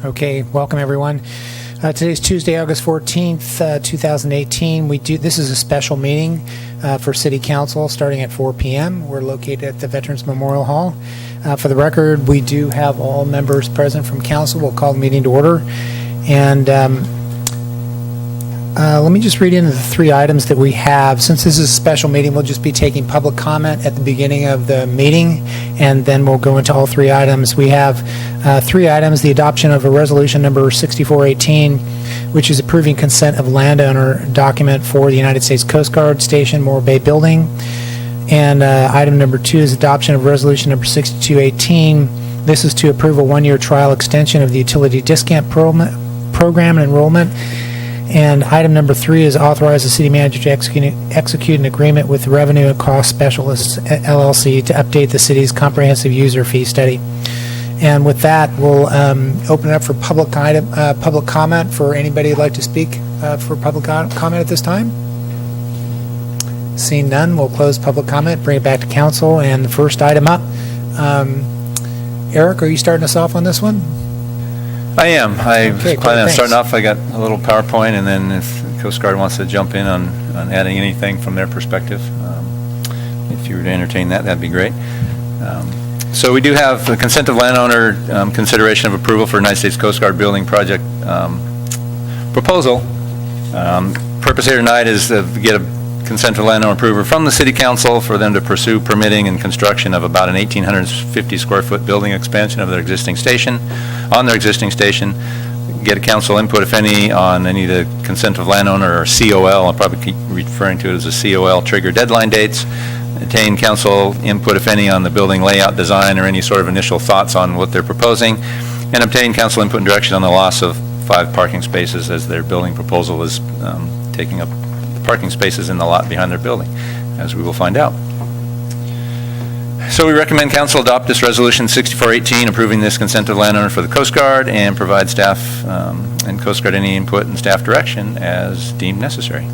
Okay, welcome everyone. Today's Tuesday, August 14th, 2018. This is a special meeting for City Council starting at 4 p.m. We're located at the Veterans Memorial Hall. For the record, we do have all members present from Council. We'll call the meeting to order. And let me just read into the three items that we have. Since this is a special meeting, we'll just be taking public comment at the beginning of the meeting, and then we'll go into all three items. We have three items: the adoption of a resolution number 6418, which is approving consent of landowner document for the United States Coast Guard Station Morro Bay Building. And item number 2 is adoption of resolution number 6218. This is to approve a one-year trial extension of the utility discount program and enrollment. And item number 3 is authorize the city manager to execute an agreement with Revenue and Cost Specialists LLC to update the city's comprehensive user fee study. And with that, we'll open it up for public comment for anybody who'd like to speak for public comment at this time. Seeing none, we'll close public comment, bring it back to council, and the first item up. Eric, are you starting us off on this one? I am. I Okay, plan on thanks. starting off. I got a little PowerPoint, and then if the Coast Guard wants to jump in on adding anything from their perspective, if you were to entertain that, that'd be great. So we do have the consent of landowner consideration of approval for United States Coast Guard building project proposal. Purpose here tonight is to get a consent of landowner approval from the City Council for them to pursue permitting and construction of about an 1,850 square foot building expansion of their existing station, get a council input, if any, on any of the consent of landowner or COL. I'll probably keep referring to it as a COL trigger deadline dates. Obtain council input, if any, on the building layout design or any sort of initial thoughts on what they're proposing, and obtain council input and direction on the loss of 5 parking spaces, as their building proposal is taking up parking spaces in the lot behind their building, as we will find out. So we recommend council adopt this resolution 6418, approving this consent of landowner for the Coast Guard, and provide staff and Coast Guard any input and staff direction as deemed necessary.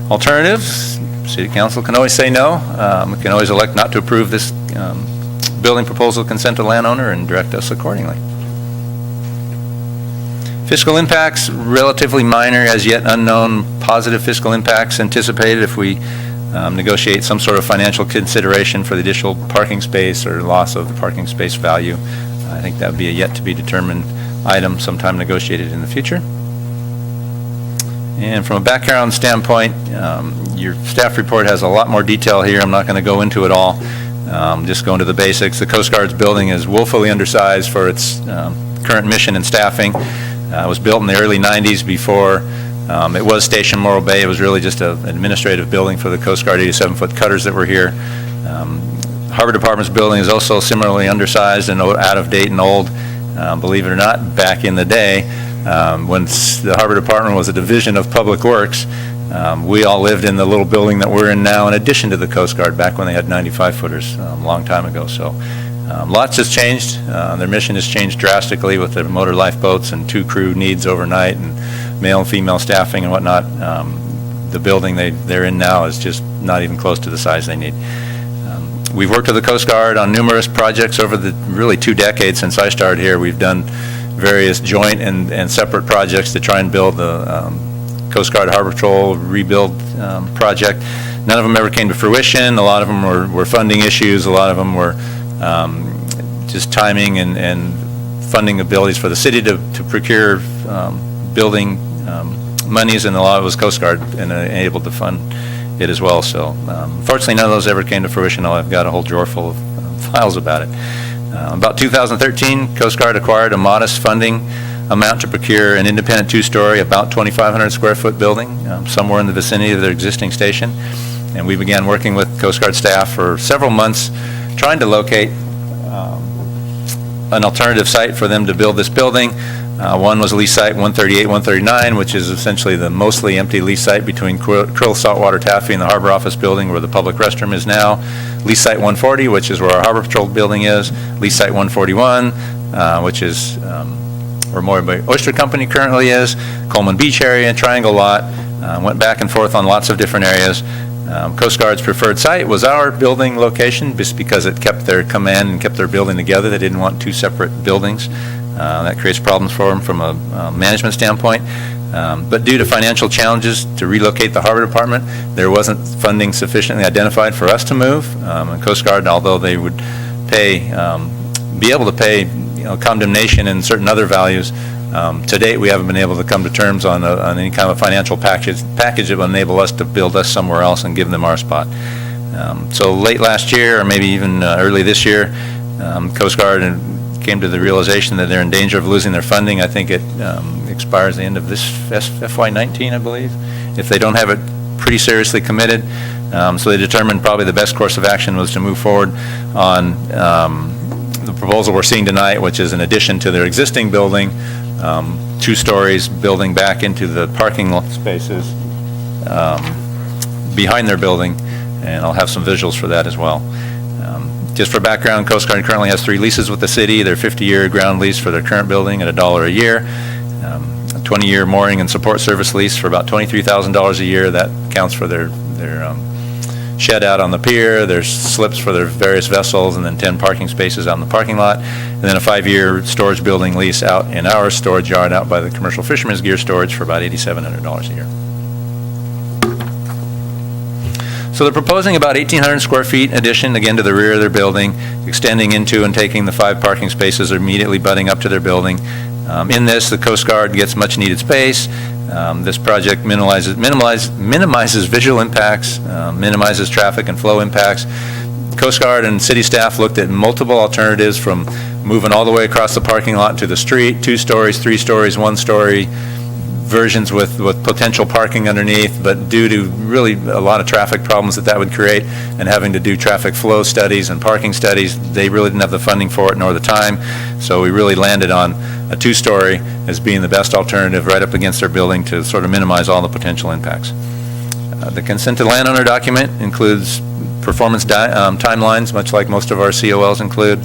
Alternatives: City Council can always say no. We can always elect not to approve this building proposal consent of landowner and direct us accordingly. Fiscal impacts: relatively minor, as yet unknown positive fiscal impacts anticipated if we negotiate some sort of financial consideration for the additional parking space or loss of the parking space value. I think that would be a yet to be determined item, sometime negotiated in the future. And from a background standpoint, your staff report has a lot more detail here. I'm not going to go into it all. Just go into the basics. The Coast Guard's building is woefully undersized for its current mission and staffing. It was built in the early 90s before it was Station Morro Bay. It was really just an administrative building for the Coast Guard 87-foot cutters that were here. Harbor Department's building is also similarly undersized and out of date and old. Believe it or not, back in the day, when the Harbor Department was a division of Public Works, we all lived in the little building that we're in now, in addition to the Coast Guard, back when they had 95-footers a long time ago. So lots has changed. Their mission has changed drastically with their motor lifeboats and 2 crew needs overnight and male and female staffing and whatnot. The building they're in now is just not even close to the size they need. We've worked with the Coast Guard on numerous projects over the really 2 decades since I started here. We've done various joint and separate projects to try and build the Coast Guard Harbor Patrol rebuild project. None of them ever came to fruition. A lot of them were funding issues. A lot of them were just timing and funding abilities for the city to procure building monies, and a lot of it was Coast Guard and able to fund it as well. So fortunately, none of those ever came to fruition. I've got a whole drawer full of files about it. About 2013, Coast Guard acquired a modest funding amount to procure an independent 2-story, about 2,500 square foot building somewhere in the vicinity of their existing station. And we began working with Coast Guard staff for several months trying to locate an alternative site for them to build this building. One was lease site 138, 139, which is essentially the mostly empty lease site between Krill Saltwater Taffy and the Harbor Office building where the public restroom is now. Lease site 140, which is where our Harbor Patrol building is. Lease site 141, which is where Morro Bay Oyster Company currently is. Coleman Beach area, Triangle Lot. Went back and forth on lots of different areas. Coast Guard's preferred site was our building location, just because it kept their command and kept their building together. They didn't want 2 separate buildings. That creates problems for them from a management standpoint. But due to financial challenges to relocate the harbor department, there wasn't funding sufficiently identified for us to move. And Coast Guard, although they would be able to pay condemnation and certain other values, to date we haven't been able to come to terms on any kind of a financial package that would enable us to build us somewhere else and give them our spot. So late last year, or maybe even early this year, Coast Guard came to the realization that they're in danger of losing their funding. I think it expires the end of this FY19, I believe, if they don't have it pretty seriously committed. So they determined probably the best course of action was to move forward on the proposal we're seeing tonight, which is an addition to their existing building, 2 stories, building back into the parking lot spaces behind their building, and I'll have some visuals for that as well. Just for background, Coast Guard currently has 3 leases with the city. Their 50-year ground lease for their current building at $1 a year, a 20-year mooring and support service lease for about $23,000 a year. That counts for their shed out on the pier, there's slips for their various vessels, and then 10 parking spaces out in the parking lot, and then a 5-year storage building lease out in our storage yard out by the commercial fishermen's gear storage for about $8,700 a year. So they're proposing about 1,800 square feet addition, again, to the rear of their building, extending into and taking the 5 parking spaces immediately butting up to their building. In this, the Coast Guard gets much needed space. This project minimizes visual impacts, minimizes traffic and flow impacts. Coast Guard and city staff looked at multiple alternatives, from moving all the way across the parking lot to the street, 2 stories, 3 stories, 1 story, versions with potential parking underneath, but due to really a lot of traffic problems that would create and having to do traffic flow studies and parking studies, they really didn't have the funding for it nor the time. So we really landed on a 2-story as being the best alternative right up against their building to sort of minimize all the potential impacts. The consent to landowner document includes performance timelines, much like most of our COLs include.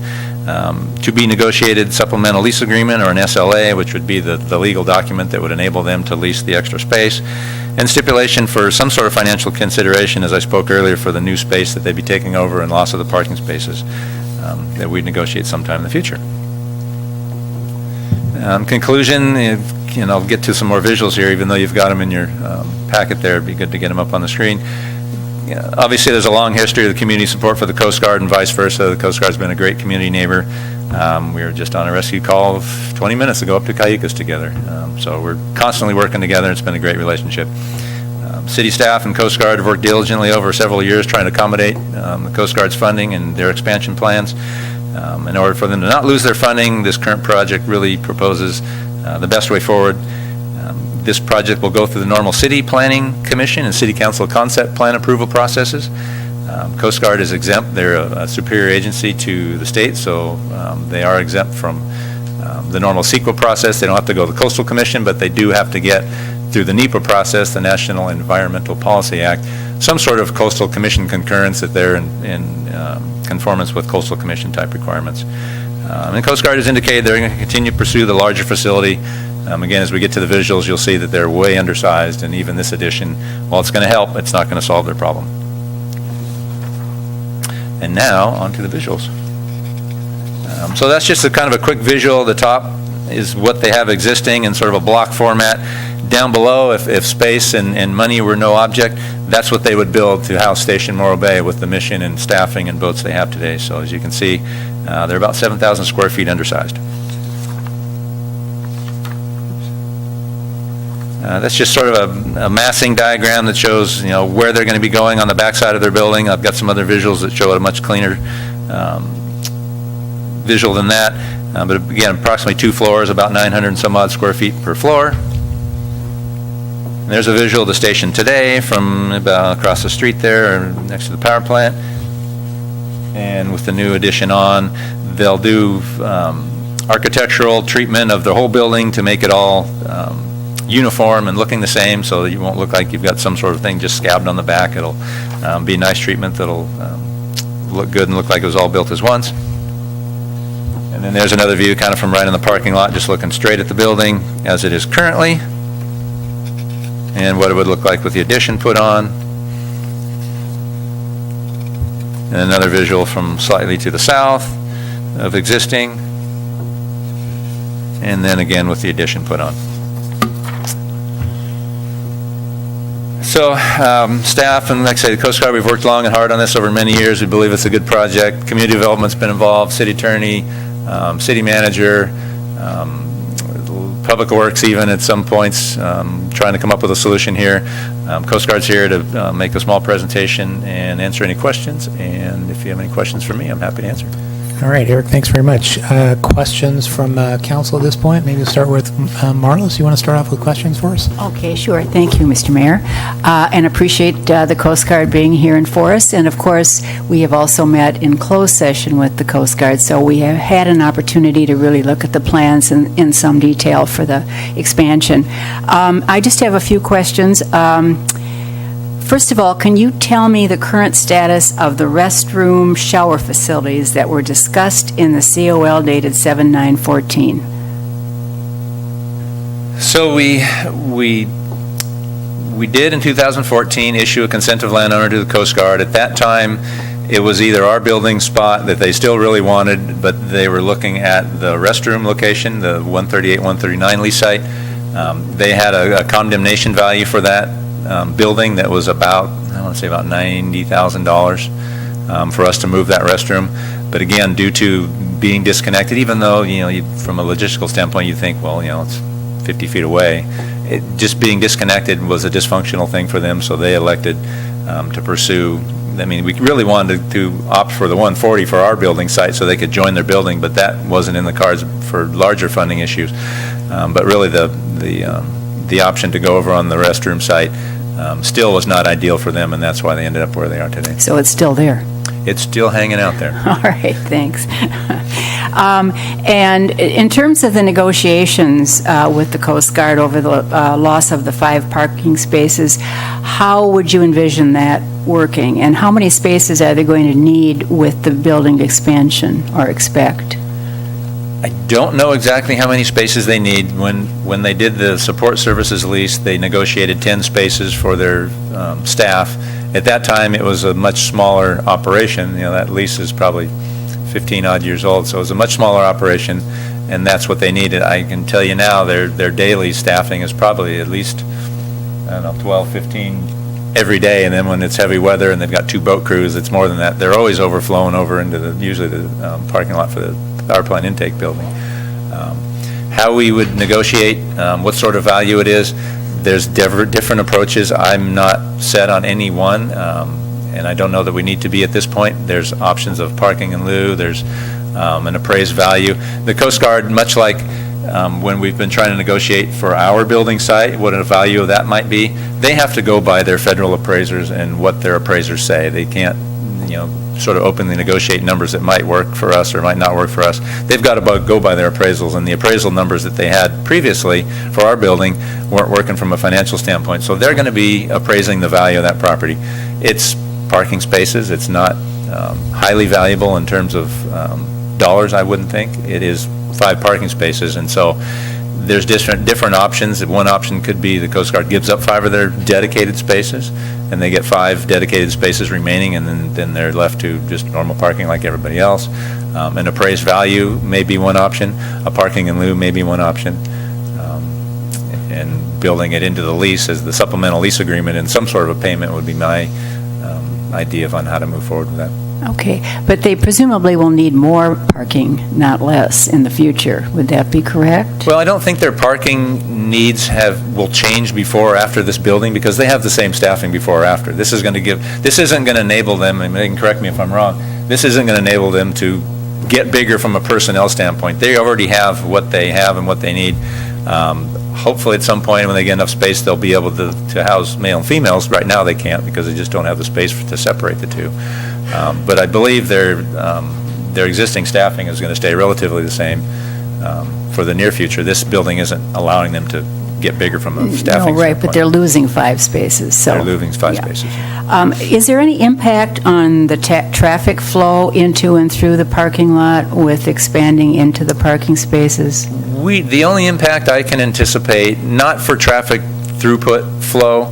To be negotiated supplemental lease agreement, or an SLA, which would be the legal document that would enable them to lease the extra space, and stipulation for some sort of financial consideration, as I spoke earlier, for the new space that they'd be taking over and loss of the parking spaces that we'd negotiate sometime in the future. Conclusion, I'll get to some more visuals here, even though you've got them in your packet there. It'd be good to get them up on the screen. Obviously, there's a long history of the community support for the Coast Guard and vice versa. The Coast Guard's been a great community neighbor. We were just on a rescue call 20 minutes ago up to Cayucas together. So we're constantly working together. It's been a great relationship. City staff and Coast Guard have worked diligently over several years trying to accommodate the Coast Guard's funding and their expansion plans. In order for them to not lose their funding, this current project really proposes the best way forward. This project will go through the normal City Planning Commission and City Council concept plan approval processes. Coast Guard is exempt. They're a superior agency to the state, so they are exempt from the normal CEQA process. They don't have to go to the Coastal Commission, but they do have to get through the NEPA process, the National Environmental Policy Act, some sort of Coastal Commission concurrence that they're in conformance with Coastal Commission type requirements. And Coast Guard has indicated they're going to continue to pursue the larger facility. Again, as we get to the visuals, you'll see that they're way undersized, and even this addition, while it's going to help, it's not going to solve their problem. And now, on to the visuals. So that's just a kind of a quick visual. The top is what they have existing in sort of a block format. Down below, if space and money were no object, that's what they would build to house Station Morro Bay with the mission and staffing and boats they have today. So as you can see, they're about 7,000 square feet undersized. That's just sort of a massing diagram that shows, where they're going to be going on the backside of their building. I've got some other visuals that show a much cleaner visual than that. But again, approximately 2 floors, about 900 and some odd square feet per floor. And there's a visual of the station today from about across the street there, next to the power plant. And with the new addition on, they'll do architectural treatment of the whole building to make it all uniform and looking the same, so that you won't look like you've got some sort of thing just scabbed on the back. It'll be a nice treatment that'll look good and look like it was all built as once. And then there's another view kind of from right in the parking lot, just looking straight at the building as it is currently, and what it would look like with the addition put on. And another visual from slightly to the south of existing. and then again with the addition put on. So staff and, like I say, the Coast Guard, we've worked long and hard on this over many years. We believe it's a good project. Community development's been involved, city attorney, city manager, Public Works even at some points, trying to come up with a solution here. Coast Guard's here to make a small presentation and answer any questions. And if you have any questions for me, I'm happy to answer. All right, Eric, thanks very much. Questions from council at this point? Maybe we'll start with Marlos. You want to start off with questions for us? Okay, sure. Thank you, Mr. Mayor, and appreciate the Coast Guard being here in Forest. And of course, we have also met in closed session with the Coast Guard, so we have had an opportunity to really look at the plans in some detail for the expansion. I just have a few questions. First of all, can you tell me the current status of the restroom shower facilities that were discussed in the COL dated 7/9/14? So we did in 2014 issue a consent of landowner to the Coast Guard. At that time, it was either our building spot that they still really wanted, but they were looking at the restroom location, the 138, 139 lease site. They had a condemnation value for that building that was about, I want to say about $90,000 for us to move that restroom. But again, due to being disconnected, even though, from a logistical standpoint, you think, well, it's 50 feet away, just being disconnected was a dysfunctional thing for them, so they elected to pursue. I mean, we really wanted to opt for the 140 for our building site so they could join their building, but that wasn't in the cards for larger funding issues. But really, the option to go over on the restroom site still was not ideal for them, and that's why they ended up where they are today. So it's still there? It's still hanging out there. All right, thanks. And in terms of the negotiations with the Coast Guard over the loss of the 5 parking spaces, how would you envision that working? And how many spaces are they going to need with the building expansion or expect? I don't know exactly how many spaces they need. When they did the support services lease, they negotiated 10 spaces for their staff. At that time, it was a much smaller operation. That lease is probably 15 odd years old, so it was a much smaller operation, and that's what they needed. I can tell you now, their daily staffing is probably at least, 12, 15 every day, and then when it's heavy weather and they've got 2 boat crews, it's more than that. They're always overflowing over into usually the parking lot for the power plant intake building. How we would negotiate, what sort of value it is, there's different approaches. I'm not set on any one, and I don't know that we need to be at this point. There's options of parking in lieu, there's an appraised value. The Coast Guard, much like when we've been trying to negotiate for our building site, what a value of that might be, they have to go by their federal appraisers and what their appraisers say. They can't, sort of openly negotiate numbers that might work for us or might not work for us. They've got to go by their appraisals, and the appraisal numbers that they had previously for our building weren't working from a financial standpoint. So they're going to be appraising the value of that property. It's parking spaces. It's not highly valuable in terms of dollars, I wouldn't think. It is 5 parking spaces, and so there's different options. One option could be the Coast Guard gives up 5 of their dedicated spaces, and they get 5 dedicated spaces remaining, and then they're left to just normal parking like everybody else. An appraised value may be one option. A parking in lieu may be one option. And building it into the lease as the supplemental lease agreement and some sort of a payment would be my idea on how to move forward with that. Okay, but they presumably will need more parking, not less, in the future. Would that be correct? Well, I don't think their parking needs will change before or after this building, because they have the same staffing before or after. This isn't going to enable them, and they can correct me if I'm wrong, this isn't going to enable them to get bigger from a personnel standpoint. They already have what they have and what they need. Hopefully at some point when they get enough space, they'll be able to house male and females. Right now they can't because they just don't have the space to separate the two. But I believe their existing staffing is going to stay relatively the same for the near future. This building isn't allowing them to get bigger from a staffing No, right, standpoint. but they're losing 5 spaces, so. They're losing 5 yeah. spaces. Is there any impact on the traffic flow into and through the parking lot with expanding into the parking spaces? The only impact I can anticipate, not for traffic throughput flow,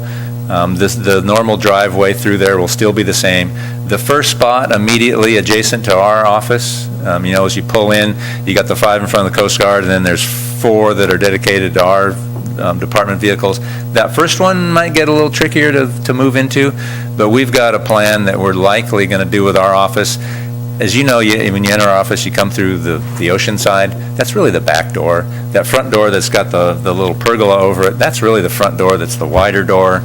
the normal driveway through there will still be the same. The first spot immediately adjacent to our office, as you pull in, you got the 5 in front of the Coast Guard, and then there's 4 that are dedicated to our department vehicles. That first one might get a little trickier to move into, but we've got a plan that we're likely going to do with our office. As you know, when you enter our office, you come through the ocean side. That's really the back door. That front door that's got the little pergola over it, that's really the front door. That's the wider door.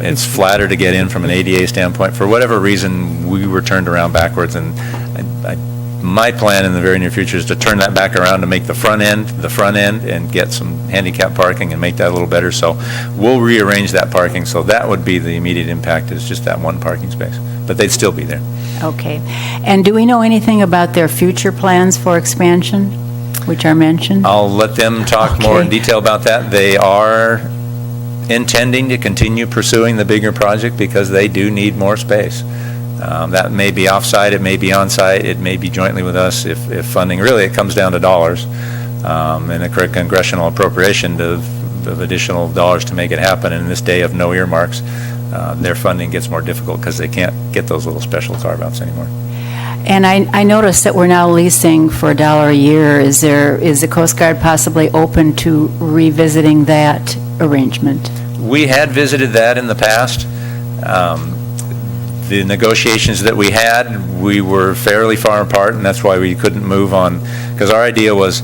It's flatter to get in from an ADA standpoint. For whatever reason, we were turned around backwards, and my plan in the very near future is to turn that back around to make the front end, and get some handicap parking and make that a little better. So we'll rearrange that parking. So that would be the immediate impact, is just that one parking space. But they'd still be there. Okay. And do we know anything about their future plans for expansion, which are mentioned? I'll let them talk more in detail about that. They are intending to continue pursuing the bigger project because they do need more space. That may be off-site, it may be on-site, it may be jointly with us if funding, really it comes down to dollars and a congressional appropriation of additional dollars to make it happen. And in this day of no earmarks, their funding gets more difficult because they can't get those little special carve-outs anymore. And I noticed that we're now leasing for $1 a year. Is the Coast Guard possibly open to revisiting that arrangement? We had visited that in the past. The negotiations that we had, we were fairly far apart, and that's why we couldn't move on, because our idea was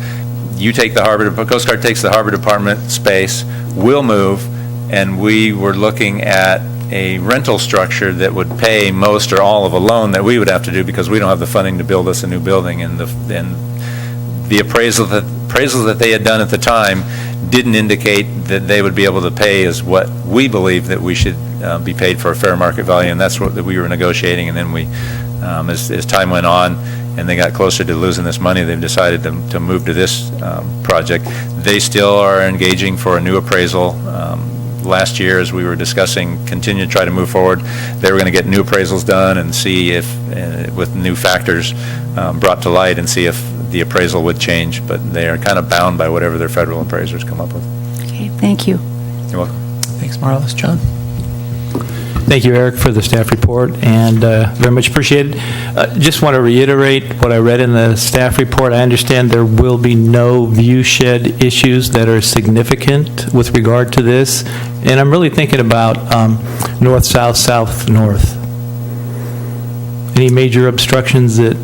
you take the Coast Guard takes the Harbor Department space, we'll move, and we were looking at a rental structure that would pay most or all of a loan that we would have to do because we don't have the funding to build us a new building. And the appraisal that they had done at the time didn't indicate that they would be able to pay as what we believe that we should be paid for a fair market value, and that's what we were negotiating. And then we, as time went on and they got closer to losing this money, they've decided to move to this project. They still are engaging for a new appraisal. Last year, as we were discussing, continue to try to move forward. They were going to get new appraisals done and see if, with new factors brought to light, and see if the appraisal would change. But they are kind of bound by whatever their federal appraisers come up with. Okay, thank you. You're welcome. Thanks, Marlis. John? Thank you, Eric, for the staff report, and very much appreciated. Just want to reiterate what I read in the staff report. I understand there will be no view shed issues that are significant with regard to this, and I'm really thinking about north-south, south-north. Any major obstructions that...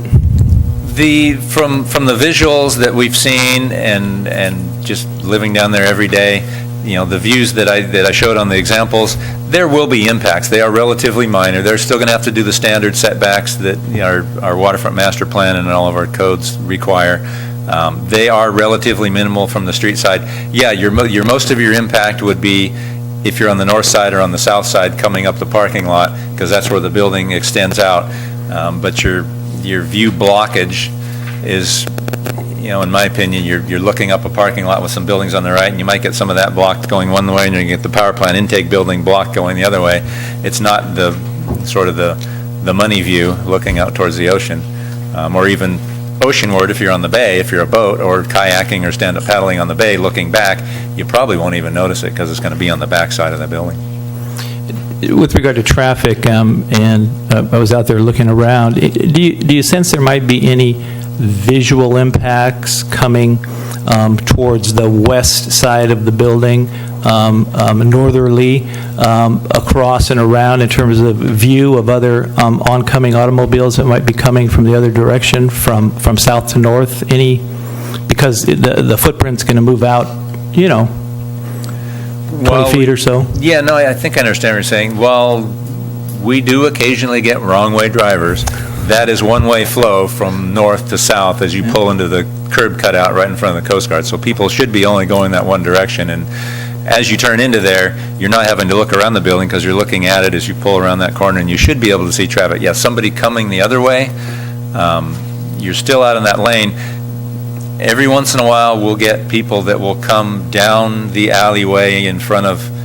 From the visuals that we've seen and just living down there every day, you know, the views that I showed on the examples, there will be impacts. They are relatively minor. They're still going to have to do the standard setbacks that our waterfront master plan and all of our codes require. They are relatively minimal from the street side. Yeah, your most of your impact would be if you're on the north side or on the south side coming up the parking lot, because that's where the building extends out. But your view blockage is, you know, in my opinion, you're looking up a parking lot with some buildings on the right, and you might get some of that blocked going one way, and you get the power plant intake building blocked going the other way. It's not the sort of the money view looking out towards the ocean, or even oceanward if you're on the bay, if you're a boat, or kayaking or stand-up paddling on the bay looking back, you probably won't even notice it because it's going to be on the back side of that building. With regard to traffic, and I was out there looking around, do you sense there might be any visual impacts coming towards the west side of the building, northerly, across and around, in terms of view of other oncoming automobiles that might be coming from the other direction, from south to north? Because the footprint's going to move out, 20 feet or so? Yeah, no, I think I understand what you're saying. Well, we do occasionally get wrong-way drivers. That is one-way flow from north to south as you pull into the curb cutout right in front of the Coast Guard. So people should be only going that one direction. And as you turn into there, you're not having to look around the building because you're looking at it as you pull around that corner, and you should be able to see traffic. Yeah, somebody coming the other way, you're still out in that lane. Every once in a while, we'll get people that will come down the alleyway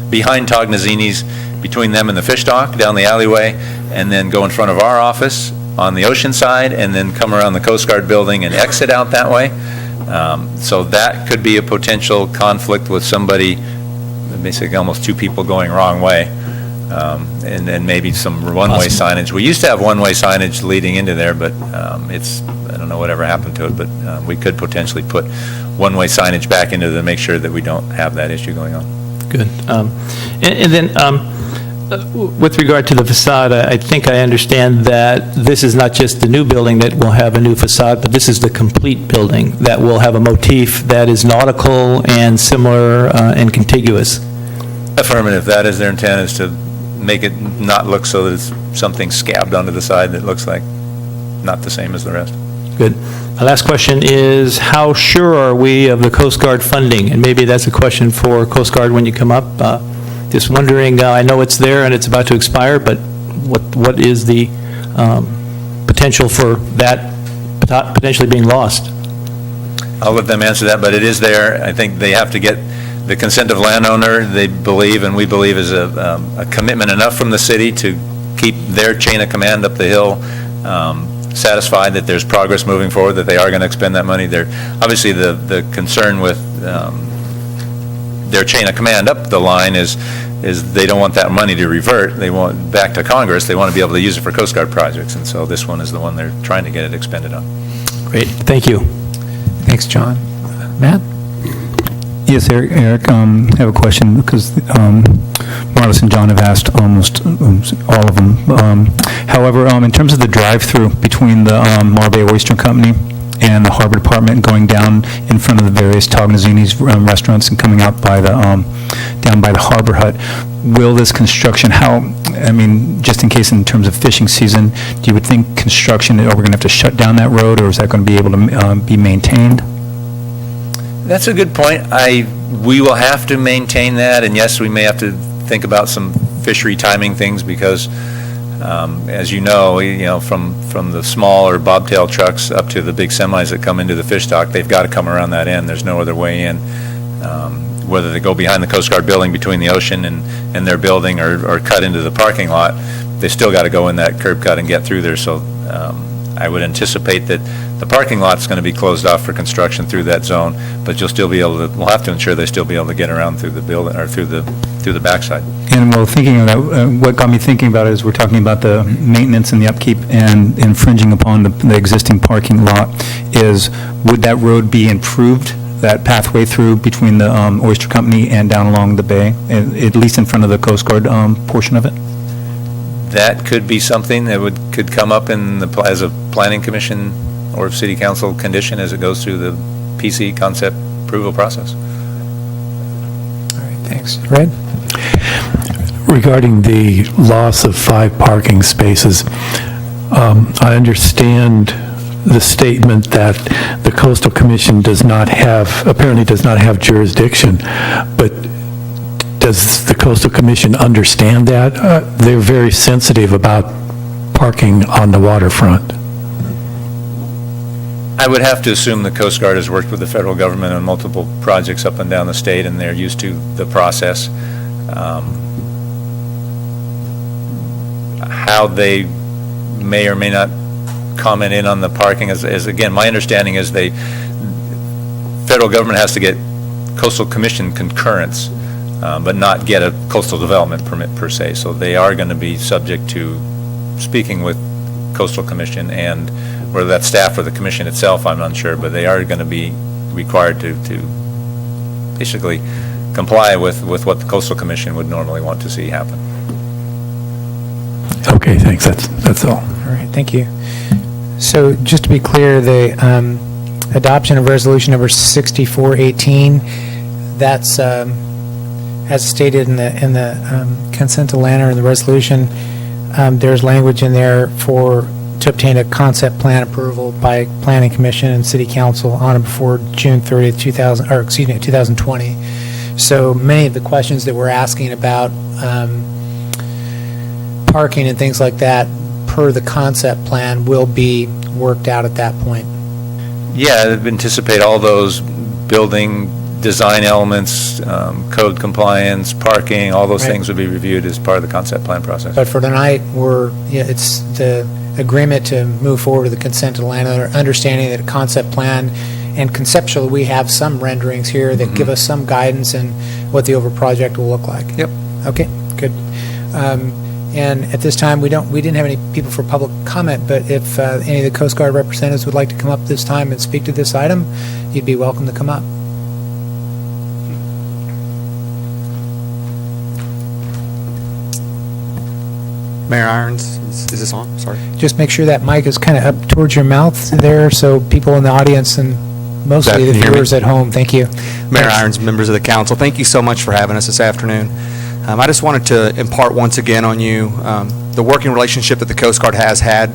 behind Tognazzini's, between them and the fish dock, down the alleyway, and then go in front of our office on the ocean side, and then come around the Coast Guard building and exit out that way. So that could be a potential conflict with somebody, basically almost two people going wrong way, and then maybe some one-way signage. We used to have one-way signage leading into there, but it's I don't know whatever happened to it, but we could potentially put one-way signage back into it to make sure that we don't have that issue going on. Good. And then, with regard to the facade, I think I understand that this is not just the new building that will have a new facade, but this is the complete building that will have a motif that is nautical and similar and contiguous. Affirmative. That is their intent, is to make it not look so that it's something scabbed onto the side that looks like not the same as the rest. Good. My last question is, how sure are we of the Coast Guard funding? And maybe that's a question for Coast Guard when you come up. Just wondering, I know it's there and it's about to expire, but what is the potential for that potentially being lost? I'll let them answer that, but it is there. I think they have to get the consent of landowner, they believe, and we believe is a commitment enough from the city to keep their chain of command up the hill satisfied that there's progress moving forward, that they are going to expend that money. They're obviously the concern with their chain of command up the line is they don't want that money to revert. They want back to Congress. They want to be able to use it for Coast Guard projects, and so this one is the one they're trying to get it expended on. Great, thank you. Thanks, John. Matt? Yes, Eric, I have a question, because Marlis and John have asked almost all of them. However, in terms of the drive-through between the Marbay Oyster Company and the Harbor Department, going down in front of the various Tognazini's restaurants and coming out by the down by the Harbor Hut, will this construction, just in case in terms of fishing season, do you would think construction, are we going to have to shut down that road, or is that going to be able to be maintained? That's a good point. We will have to maintain that, and yes, we may have to think about some fishery timing things, because as you know, from the smaller bobtail trucks up to the big semis that come into the fish dock, they've got to come around that end. There's no other way in. Whether they go behind the Coast Guard building between the ocean and their building, or cut into the parking lot, they still got to go in that curb cut and get through there. So I would anticipate that the parking lot's going to be closed off for construction through that zone, but you'll still be able to, we'll have to ensure they still be able to get around through the building, or through the backside. And while thinking of that, what got me thinking about it is we're talking about the maintenance and the upkeep and infringing upon the existing parking lot. Would that road be improved, that pathway through between the Oyster Company and down along the bay, at least in front of the Coast Guard portion of it? That could be something that could come up as a planning commission or city council condition as it goes through the PC concept approval process. All right, thanks. Red? Regarding the loss of 5 parking spaces, I understand the statement that the Coastal Commission apparently does not have jurisdiction, but does the Coastal Commission understand that? They're very sensitive about parking on the waterfront. I would have to assume the Coast Guard has worked with the federal government on multiple projects up and down the state, and they're used to the process. How they may or may not comment in on the parking is again, my understanding is federal government has to get Coastal Commission concurrence, but not get a coastal development permit per se. So they are going to be subject to speaking with Coastal Commission, and whether that's staff or the commission itself, I'm unsure, but they are going to be required to basically comply with what the Coastal Commission would normally want to see happen. Okay, thanks. That's all. All right, thank you. So just to be clear, the adoption of resolution number 6418, that's as stated in the consent to landowner in the resolution. There's language in there to obtain a concept plan approval by Planning Commission and City Council on or before June 30th, 2020. So many of the questions that we're asking about parking and things like that, per the concept plan, will be worked out at that point. Yeah, I anticipate all those building design elements, code compliance, parking, all those things would be reviewed as part of the concept plan process. But for tonight, it's the agreement to move forward with the consent to the landowner, understanding that a concept plan, and conceptually, we have some renderings here that give us some guidance in what the overall project will look like. Yep. Okay, good. And at this time, we didn't have any people for public comment, but if any of the Coast Guard representatives would like to come up this time and speak to this item, you'd be welcome to come up. Mayor Irons, is this on? Sorry. Just make sure that mic is kind of up towards your mouth there, so people in the audience and mostly Can the you hear me? viewers at home, thank you. Mayor Irons, members of the council, thank you so much for having us this afternoon. I just wanted to impart once again on you, the working relationship that the Coast Guard has had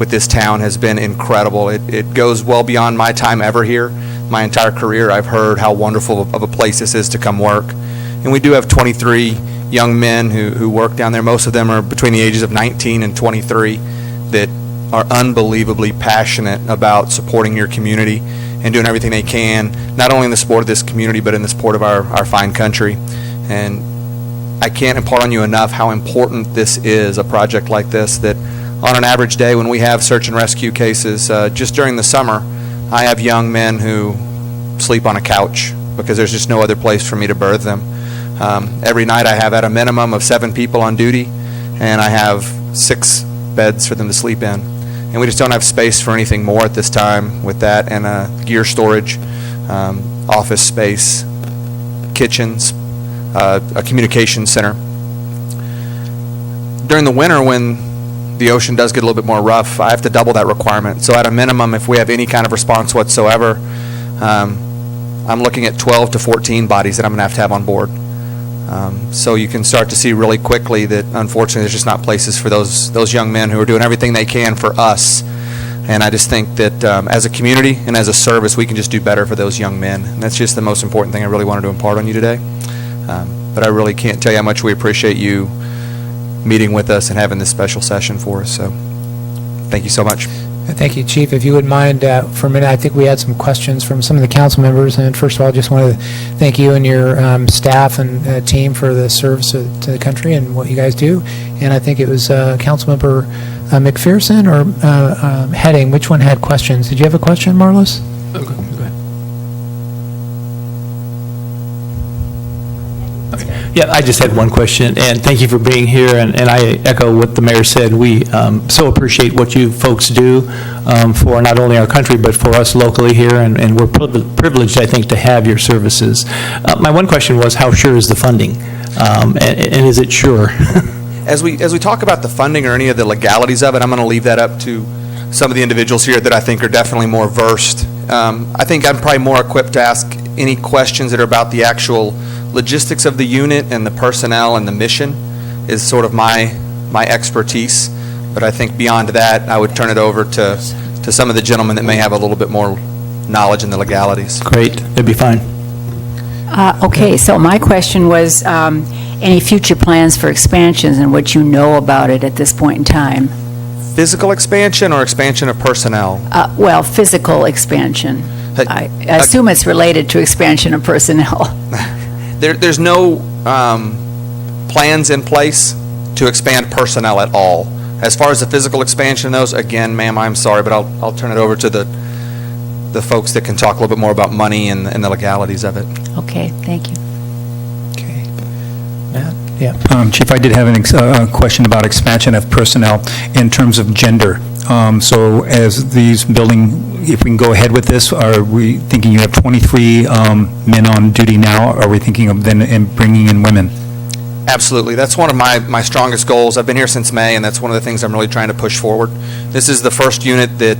with this town has been incredible. It goes well beyond my time ever here. My entire career, I've heard how wonderful of a place this is to come work. And we do have 23 young men who work down there. Most of them are between the ages of 19 and 23 that are unbelievably passionate about supporting your community and doing everything they can, not only in the support of this community, but in the support of our fine country. And I can't impart on you enough how important this is, a project like this, that on an average day when we have search and rescue cases, just during the summer, I have young men who sleep on a couch because there's just no other place for me to berth them. Every night I have at a minimum of 7 people on duty, and I have 6 beds for them to sleep in. And we just don't have space for anything more at this time with that, and gear storage, office space, kitchens, a communication center. During the winter, when the ocean does get a little bit more rough, I have to double that requirement. So at a minimum, if we have any kind of response whatsoever, I'm looking at 12 to 14 bodies that I'm going to have on board. So you can start to see really quickly that, unfortunately, there's just not places for those young men who are doing everything they can for us. And I just think that as a community and as a service, we can just do better for those young men. And that's just the most important thing I really wanted to impart on you today. But I really can't tell you how much we appreciate you meeting with us and having this special session for us. So thank you so much. Thank you, Chief. If you would mind, for a minute, I think we had some questions from some of the council members. And first of all, I just want to thank you and your staff and team for the service to the country and what you guys do. And I think it was Councilmember McPherson or Heading. Which one had questions? Did you have a question, Marlis? Go ahead. Yeah, I just had one question, and thank you for being here, and I echo what the mayor said. We so appreciate what you folks do for not only our country, but for us locally here, and we're privileged, I think, to have your services. My one question was, how sure is the funding, and is it sure? As we talk about the funding or any of the legalities of it, I'm going to leave that up to some of the individuals here that I think are definitely more versed. I think I'm probably more equipped to ask any questions that are about the actual logistics of the unit and the personnel and the mission is sort of my expertise. But I think beyond that, I would turn it over to some of the gentlemen that may have a little bit more knowledge in the legalities. Great, that'd be fine. Okay, so my question was, any future plans for expansions and what you know about it at this point in time? Physical expansion or expansion of personnel? Well, physical expansion. I assume it's related to expansion of personnel. There's no plans in place to expand personnel at all. As far as the physical expansion of those, again, ma'am, I'm sorry, but I'll turn it over to the folks that can talk a little bit more about money and the legalities of it. Okay, thank you. Okay. Matt? Yeah. Chief, I did have a question about expansion of personnel in terms of gender. So as these building, if we can go ahead with this, are we thinking you have 23 men on duty now? Are we thinking of then bringing in women? Absolutely. That's one of my strongest goals. I've been here since May, and that's one of the things I'm really trying to push forward. This is the first unit that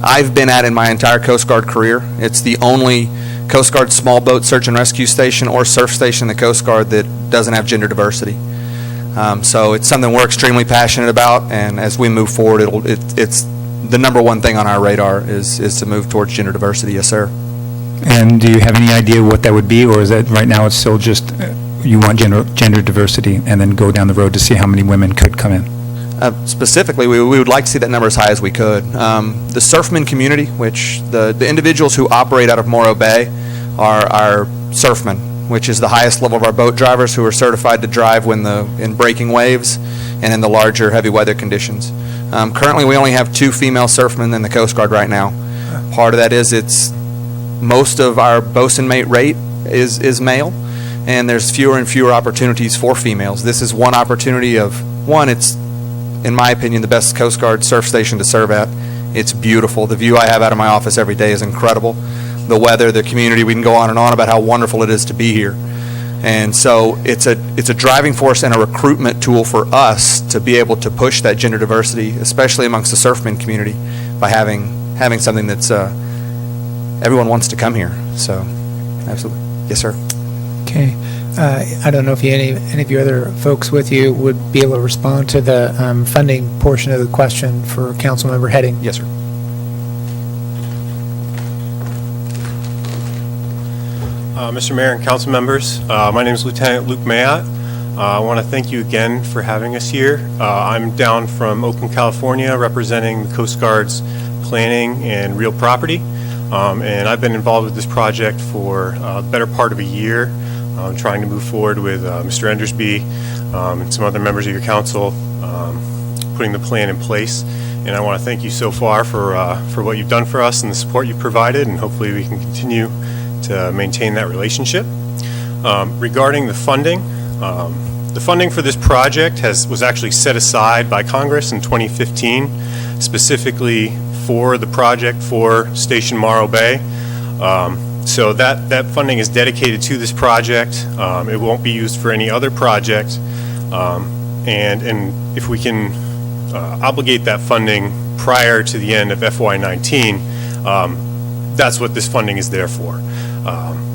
I've been at in my entire Coast Guard career. It's the only Coast Guard small boat search and rescue station or surf station in the Coast Guard that doesn't have gender diversity. So it's something we're extremely passionate about, and as we move forward, it's the number one thing on our radar is to move towards gender diversity. Yes, sir. And do you have any idea what that would be, or is that right now it's still just you want gender diversity and then go down the road to see how many women could come in? Specifically, we would like to see that number as high as we could. The surfman community, which the individuals who operate out of Morro Bay are surfmen, which is the highest level of our boat drivers who are certified to drive in breaking waves and in the larger heavy weather conditions. Currently, we only have 2 female surfmen in the Coast Guard right now. Part of that is most of our bosun mate rate is male, and there's fewer and fewer opportunities for females. This is one opportunity of One, it's, in my opinion, the best Coast Guard surf station to serve at. It's beautiful. The view I have out of my office every day is incredible. The weather, the community, we can go on and on about how wonderful it is to be here. And so it's a driving force and a recruitment tool for us to be able to push that gender diversity, especially amongst the surfman community, by having something that's everyone wants to come here. So, absolutely. Yes, sir. Okay. I don't know if any of you other folks with you would be able to respond to the funding portion of the question for Councilmember Heading. Yes, sir. Mr. Mayor and council members, my name is Lieutenant Luke Mayotte. I want to thank you again for having us here. I'm down from Oakland, California, representing the Coast Guard's planning and real property. And I've been involved with this project for the better part of a year, trying to move forward with Mr. Endersby and some other members of your council, putting the plan in place. And I want to thank you so far for what you've done for us and the support you've provided, and hopefully we can continue to maintain that relationship. Regarding the funding for this project was actually set aside by Congress in 2015, specifically for the project for Station Morro Bay. So that funding is dedicated to this project. It won't be used for any other project. And if we can obligate that funding prior to the end of FY19, that's what this funding is there for.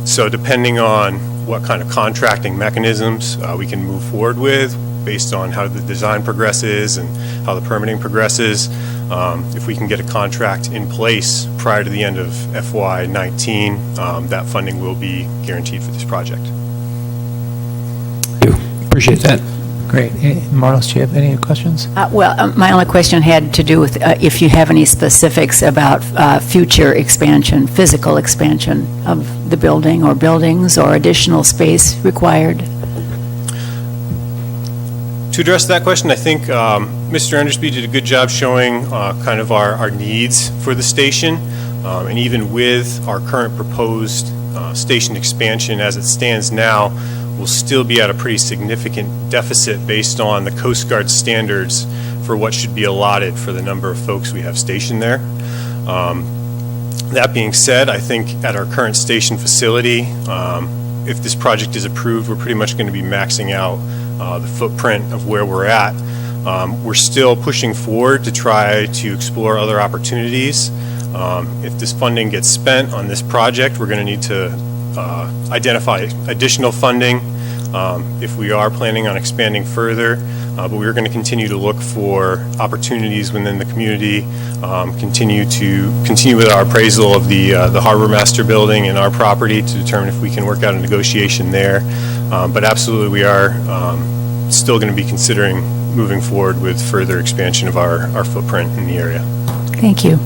So depending on what kind of contracting mechanisms we can move forward with based on how the design progresses and how the permitting progresses, if we can get a contract in place prior to the end of FY19, that funding will be guaranteed for this project. Appreciate that. Great. Marlos, do you have any questions? My only question had to do with if you have any specifics about future expansion, physical expansion of the building or buildings or additional space required. To address that question, I think Mr. Endersby did a good job showing kind of our needs for the station. And even with our current proposed station expansion as it stands now, we'll still be at a pretty significant deficit based on the Coast Guard standards for what should be allotted for the number of folks we have stationed there. That being said, I think at our current station facility, if this project is approved, we're pretty much going to be maxing out the footprint of where we're at. We're still pushing forward to try to explore other opportunities. If this funding gets spent on this project, we're going to need to identify additional funding if we are planning on expanding further, but we're going to continue to look for opportunities within the community, continue with our appraisal of the Harbor Master building and our property to determine if we can work out a negotiation there. But absolutely, we are still going to be considering moving forward with further expansion of our footprint in the area. Thank you.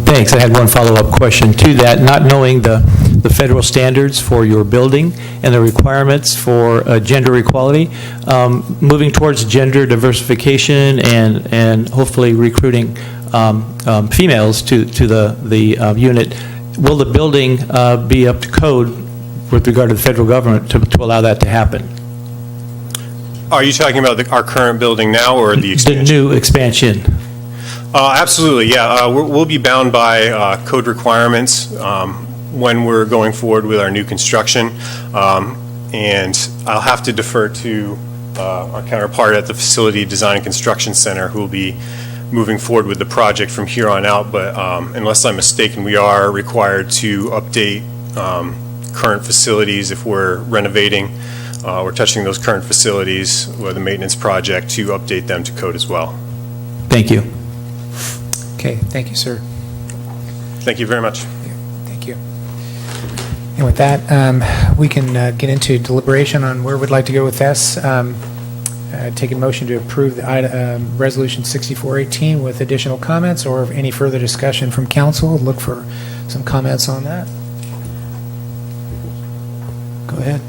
Thanks. I had one follow-up question to that. Not knowing the federal standards for your building and the requirements for gender equality, moving towards gender diversification and hopefully recruiting females to the unit, will the building be up to code with regard to the federal government to allow that to happen? Are you talking about our current building now or the expansion? The new expansion. Absolutely, yeah. We'll be bound by code requirements when we're going forward with our new construction. And I'll have to defer to our counterpart at the Facility Design and Construction Center who will be moving forward with the project from here on out. But unless I'm mistaken, we are required to update current facilities if we're renovating or touching those current facilities with a maintenance project to update them to code as well. Thank you. Okay, thank you, sir. Thank you very much. Thank you. And with that, we can get into deliberation on where we'd like to go with this. Take a motion to approve the Resolution 6418 with additional comments or any further discussion from council. Look for some comments on that. Go ahead.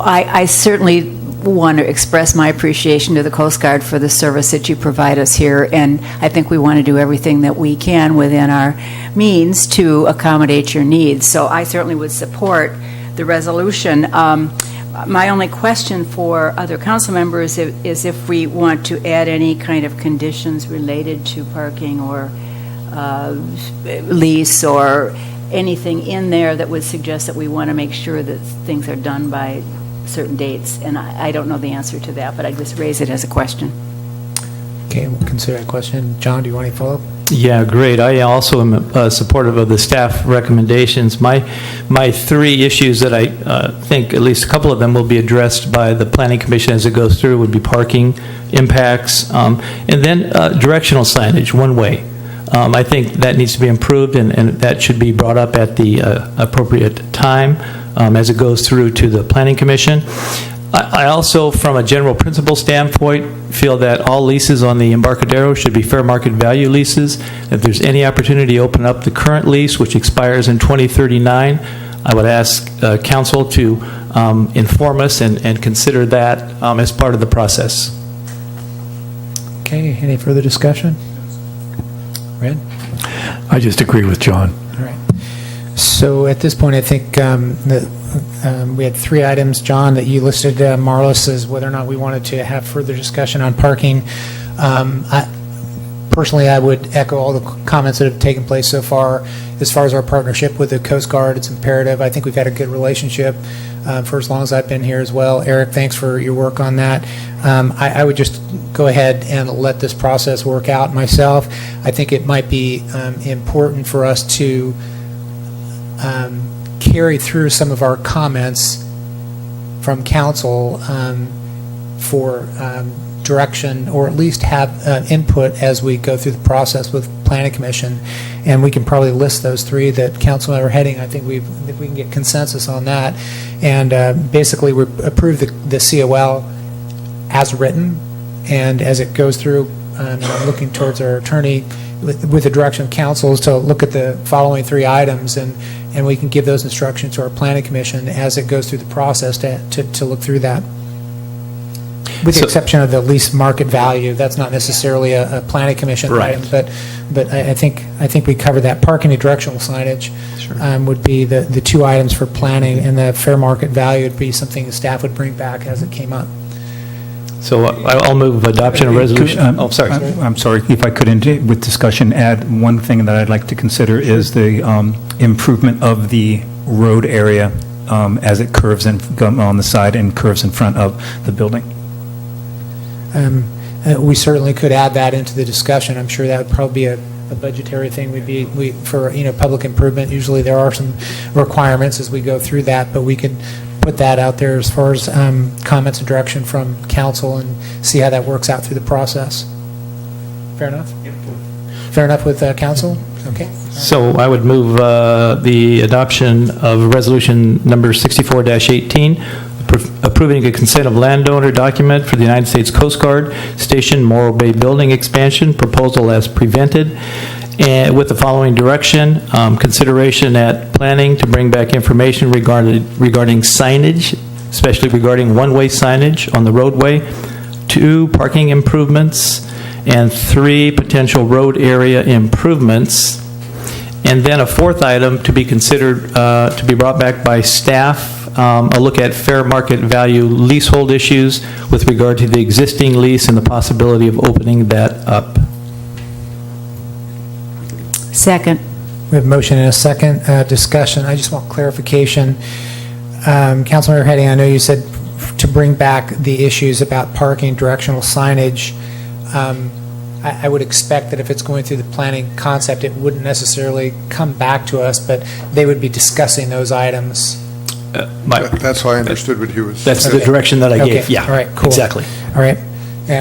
I certainly want to express my appreciation to the Coast Guard for the service that you provide us here, and I think we want to do everything that we can within our means to accommodate your needs. So I certainly would support the resolution. My only question for other council members is if we want to add any kind of conditions related to parking or lease or anything in there that would suggest that we want to make sure that things are done by certain dates. And I don't know the answer to that, but I just raise it as a question. Okay, we'll consider that question. John, do you want any follow-up? Yeah, great. I also am supportive of the staff recommendations. My three issues that I think at least a couple of them will be addressed by the Planning Commission as it goes through would be parking impacts, and then directional signage, one way. I think that needs to be improved, and that should be brought up at the appropriate time as it goes through to the Planning Commission. I also, from a general principle standpoint, feel that all leases on the Embarcadero should be fair market value leases. If there's any opportunity to open up the current lease, which expires in 2039, I would ask council to inform us and consider that as part of the process. Okay, any further discussion? Red? I just agree with John. All right. So at this point, I think we had three items, John, that you listed, Marlis, as whether or not we wanted to have further discussion on parking. Personally, I would echo all the comments that have taken place so far. As far as our partnership with the Coast Guard, it's imperative. I think we've had a good relationship for as long as I've been here as well. Eric, thanks for your work on that. I would just go ahead and let this process work out myself. I think it might be important for us to carry through some of our comments from council for direction, or at least have input as we go through the process with Planning Commission, and we can probably list those three that Councilmember Heading. I think if we can get consensus on that, and basically we approve the COL as written, and as it goes through, and I'm looking towards our attorney with the direction of council is to look at the following three items, and we can give those instructions to our Planning Commission as it goes through the process to look through that. With the exception of the lease market value, that's not necessarily a Planning Commission Right. item, but I think we covered that. Parking and directional signage would be the two items for planning, and the fair market value would be something the staff would bring back as it came up. So I'll move adoption of resolution. Sorry. I'm sorry, if I could, with discussion, add one thing that I'd like to consider is the improvement of the road area as it curves in on the side and curves in front of the building. We certainly could add that into the discussion. I'm sure that would probably be a budgetary thing. For public improvement, usually there are some requirements as we go through that, but we could put that out there as far as comments and direction from council and see how that works out through the process. Fair enough? Fair enough with council? Okay. So I would move the adoption of resolution number 64-18, approving a consent of landowner document for the United States Coast Guard Station Morro Bay Building Expansion proposal as presented, and with the following direction: consideration at planning to bring back information regarding signage, especially regarding one-way signage on the roadway, 2, parking improvements, and 3, potential road area improvements. And then a fourth item to be considered, to be brought back by staff, a look at fair market value leasehold issues with regard to the existing lease and the possibility of opening that up. Second. We have a motion and a second discussion. I just want clarification. Councilmember Heading, I know you said to bring back the issues about parking, directional signage. I would expect that if it's going through the planning concept, it wouldn't necessarily come back to us, but they would be discussing those items. That's how I understood what he was. That's the direction that I gave. Okay. Yeah. All right, cool. Exactly. All right.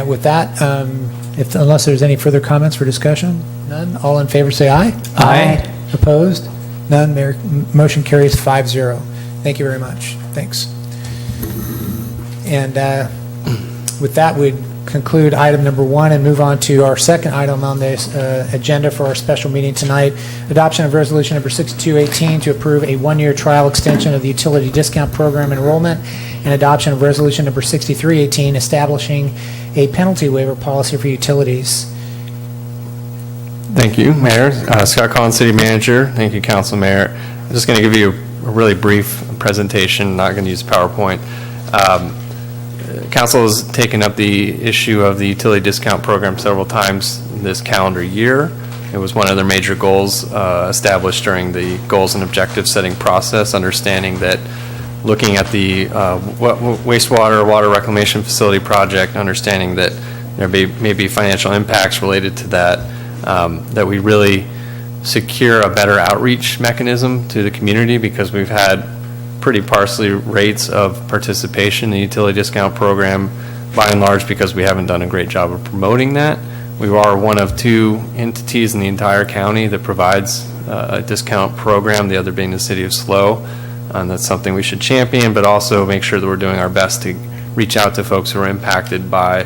With that, unless there's any further comments for discussion, none, all in favor say aye. Aye. Opposed? None. Motion carries 5-0. Thank you very much. Thanks. And with that, we'd conclude item number 1 and move on to our second item on this agenda for our special meeting tonight. Adoption of resolution number 6218 to approve a 1-year trial extension of the utility discount program enrollment, and adoption of resolution number 6318 establishing a penalty waiver policy for utilities. Thank you, Mayor. Scott Collins, City Manager. Thank you, Council Mayor. I'm just going to give you really brief presentation, not going to use PowerPoint. Council has taken up the issue of the utility discount program several times this calendar year. It was one of their major goals established during the goals and objectives setting process, understanding that looking at the wastewater, water reclamation facility project, understanding that there may be financial impacts related to that, that we really secure a better outreach mechanism to the community, because we've had pretty parsley rates of participation in the utility discount program, by and large, because we haven't done a great job of promoting that. We are one of 2 entities in the entire county that provides a discount program, the other being the city of SLO. And that's something we should champion, but also make sure that we're doing our best to reach out to folks who are impacted by,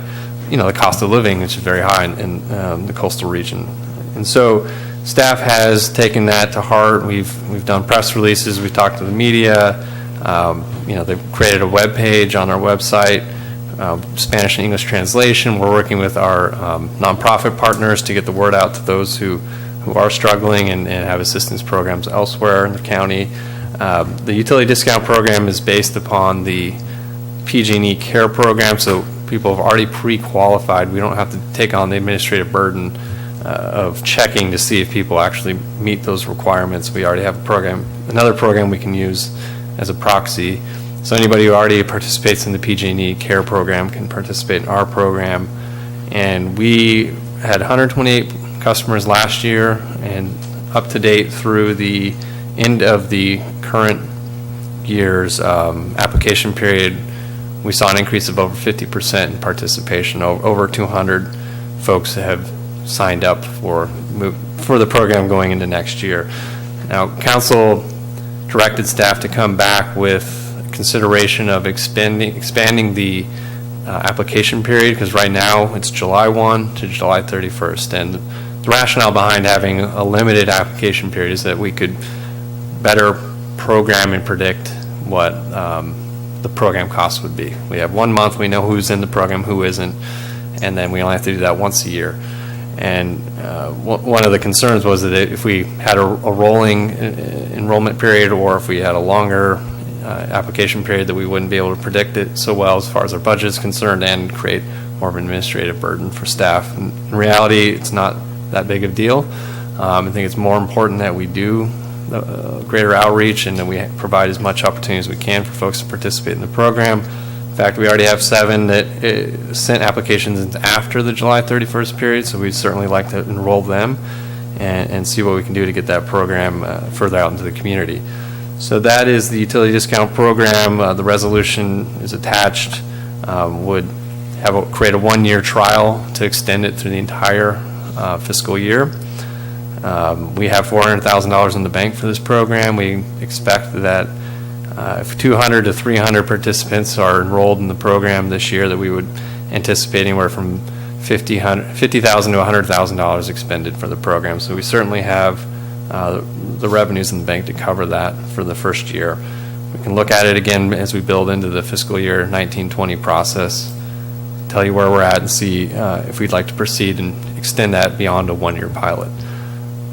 the cost of living, which is very high in the coastal region. And so staff has taken that to heart. We've done press releases. We've talked to the media. They've created a web page on our website, Spanish and English translation. We're working with our nonprofit partners to get the word out to those who are struggling and have assistance programs elsewhere in the county. The utility discount program is based upon the PG&E Care program, so people have already pre-qualified. We don't have to take on the administrative burden of checking to see if people actually meet those requirements. We already have another program we can use as a proxy. So anybody who already participates in the PG&E Care program can participate in our program. And we had 128 customers last year, and up to date through the end of the current year's application period, we saw an increase of over 50% in participation. Over 200 folks have signed up for the program going into next year. Now, council directed staff to come back with consideration of expanding the application period, because right now it's July 1 to July 31st. And the rationale behind having a limited application period is that we could better program and predict what the program costs would be. We have 1 month, we know who's in the program, who isn't, and then we only have to do that once a year. And one of the concerns was that if we had a rolling enrollment period, or if we had a longer application period, that we wouldn't be able to predict it so well as far as our budget is concerned, and create more of an administrative burden for staff. And in reality, it's not that big of a deal. I think it's more important that we do greater outreach, and that we provide as much opportunity as we can for folks to participate in the program. In fact, we already have 7 that sent applications after the July 31st period, so we'd certainly like to enroll them and see what we can do to get that program further out into the community. So that is the utility discount program. The resolution is attached, would create a 1-year trial to extend it through the entire fiscal year. We have $400,000 in the bank for this program. We expect that if 200 to 300 participants are enrolled in the program this year, that we would anticipate anywhere from $50,000 to $100,000 expended for the program. So we certainly have the revenues in the bank to cover that for the first year. We can look at it again as we build into the fiscal year 19-20 process, tell you where we're at, and see if we'd like to proceed and extend that beyond a 1-year pilot.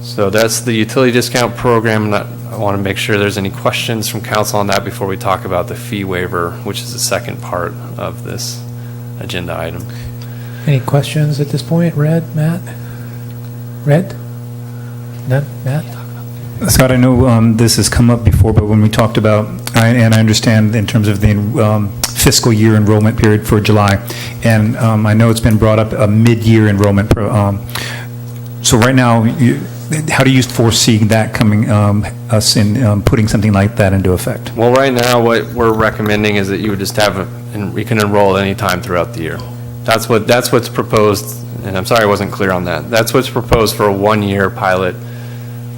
So that's the utility discount program. I want to make sure there's any questions from council on that before we talk about the fee waiver, which is the second part of this agenda item. Any questions at this point? Matt? Red? None? Matt? Scott, I know this has come up before, but when we talked about, and I understand in terms of the fiscal year enrollment period for July, and I know it's been brought up a mid-year enrollment. So right now, how do you foresee that coming, us in putting something like that into effect? Well, right now, what we're recommending is that you would just and we can enroll any time throughout the year. That's what's proposed, and I'm sorry I wasn't clear on that. That's what's proposed for a 1-year pilot.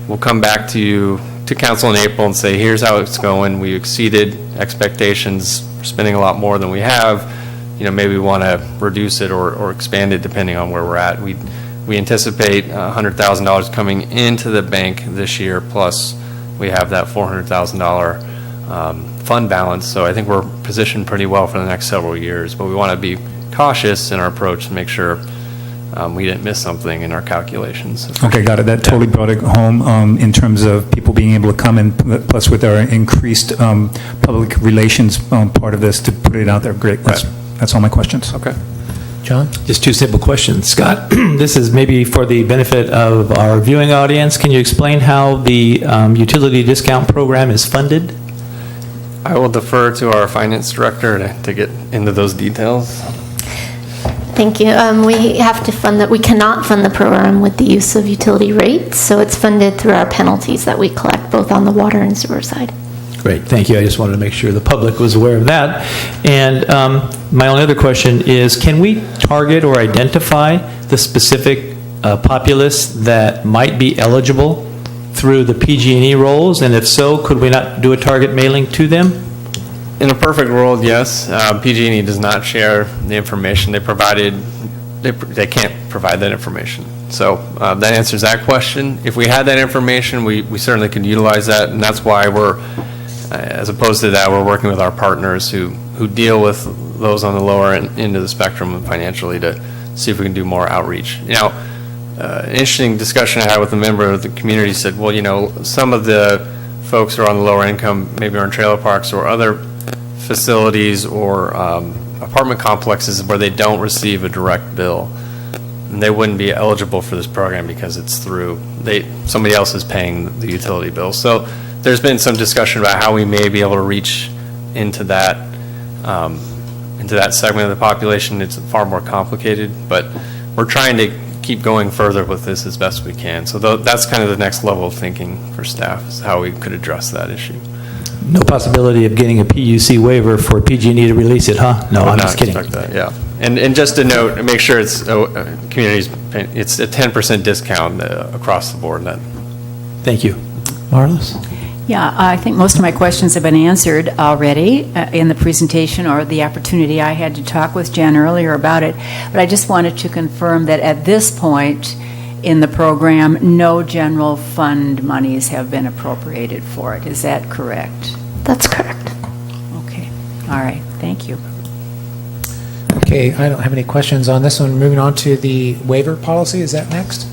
We'll come back to council in April and say, here's how it's going. We exceeded expectations, we're spending a lot more than we have. Maybe we want to reduce it or expand it depending on where we're at. We anticipate $100,000 coming into the bank this year, plus we have that $400,000 fund balance. So I think we're positioned pretty well for the next several years, but we want to be cautious in our approach to make sure we didn't miss something in our calculations. Okay, got it. That totally brought it home in terms of people being able to come in, plus with our increased public relations part of this to put it out there. Great. That's all my questions. Okay. John? Just two simple questions. Scott, this is maybe for the benefit of our viewing audience. Can you explain how the utility discount program is funded? I will defer to our finance director to get into those details. Thank you. We have to fund that. We cannot fund the program with the use of utility rates, so it's funded through our penalties that we collect both on the water and sewer side. Great, thank you. I just wanted to make sure the public was aware of that. And my only other question is, can we target or identify the specific populace that might be eligible through the PG&E rolls? And if so, could we not do a target mailing to them? In a perfect world, yes. PG&E does not share the information they provided. They can't provide that information. So that answers that question. If we had that information, we certainly could utilize that, and that's why we're, as opposed to that, we're working with our partners who deal with those on the lower end of the spectrum financially to see if we can do more outreach. An interesting discussion I had with a member of the community said, well, some of the folks who are on the lower income, maybe are in trailer parks or other facilities or apartment complexes where they don't receive a direct bill, and they wouldn't be eligible for this program because it's through somebody else is paying the utility bill. So there's been some discussion about how we may be able to reach into that segment of the population. It's far more complicated, but we're trying to keep going further with this as best we can. So that's kind of the next level of thinking for staff, is how we could address that issue. No possibility of getting a PUC waiver for PG&E to release it, huh? No, I'm just kidding. That, yeah. And just to note, make sure it's communities, it's a 10% discount across the board. Thank you. Marlis? Yeah, I think most of my questions have been answered already in the presentation or the opportunity I had to talk with Jen earlier about it. But I just wanted to confirm that at this point in the program, no general fund monies have been appropriated for it. Is that correct? That's correct. Okay. All right. Thank you. Okay, I don't have any questions on this one. Moving on to the waiver policy. Is that next?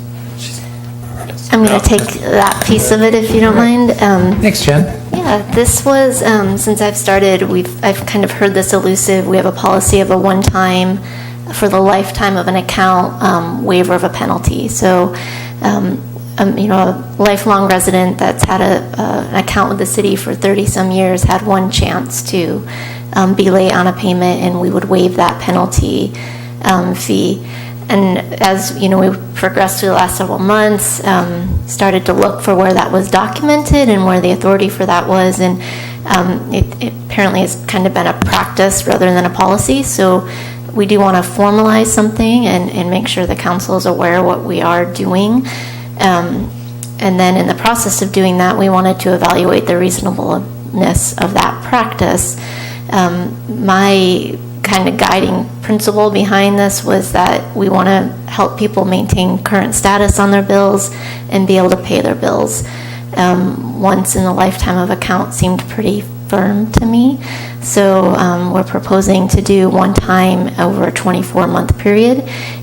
I'm going to take that piece of it if you don't mind. Thanks, Jen. Yeah, this was, since I've started, I've kind of heard this elusive. We have a policy of a one-time, for the lifetime of an account, waiver of a penalty. So, a lifelong resident that's had an account with the city for 30-some years had one chance to be late on a payment, and we would waive that penalty fee. And as we progressed through the last several months, started to look for where that was documented and where the authority for that was, and it apparently has kind of been a practice rather than a policy. So we do want to formalize something and make sure the council is aware of what we are doing. And then in the process of doing that, we wanted to evaluate the reasonableness of that practice. My kind of guiding principle behind this was that we want to help people maintain current status on their bills and be able to pay their bills. Once in the lifetime of account seemed pretty firm to me. So we're proposing to do one time over a 24-month period,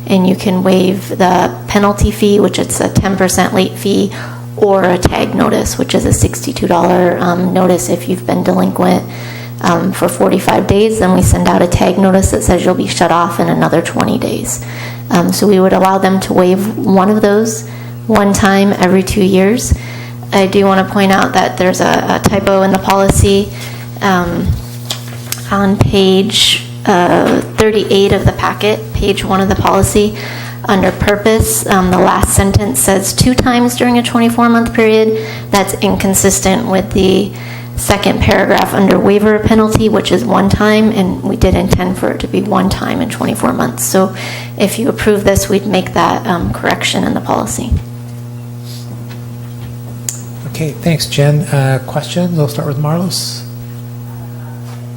and you can waive the penalty fee, which is a 10% late fee, or a tag notice, which is a $62 notice if you've been delinquent for 45 days. Then we send out a tag notice that says you'll be shut off in another 20 days. So we would allow them to waive one of those one time every 2 years. I do want to point out that there's a typo in the policy on page 38 of the packet, page 1 of the policy. Under purpose, the last sentence says 2 times during a 24-month period. That's inconsistent with the second paragraph under waiver of penalty, which is 1 time, and we did intend for it to be 1 time in 24 months. So if you approve this, we'd make that correction in the policy. Okay, thanks, Jen. Questions? We'll start with Marlis.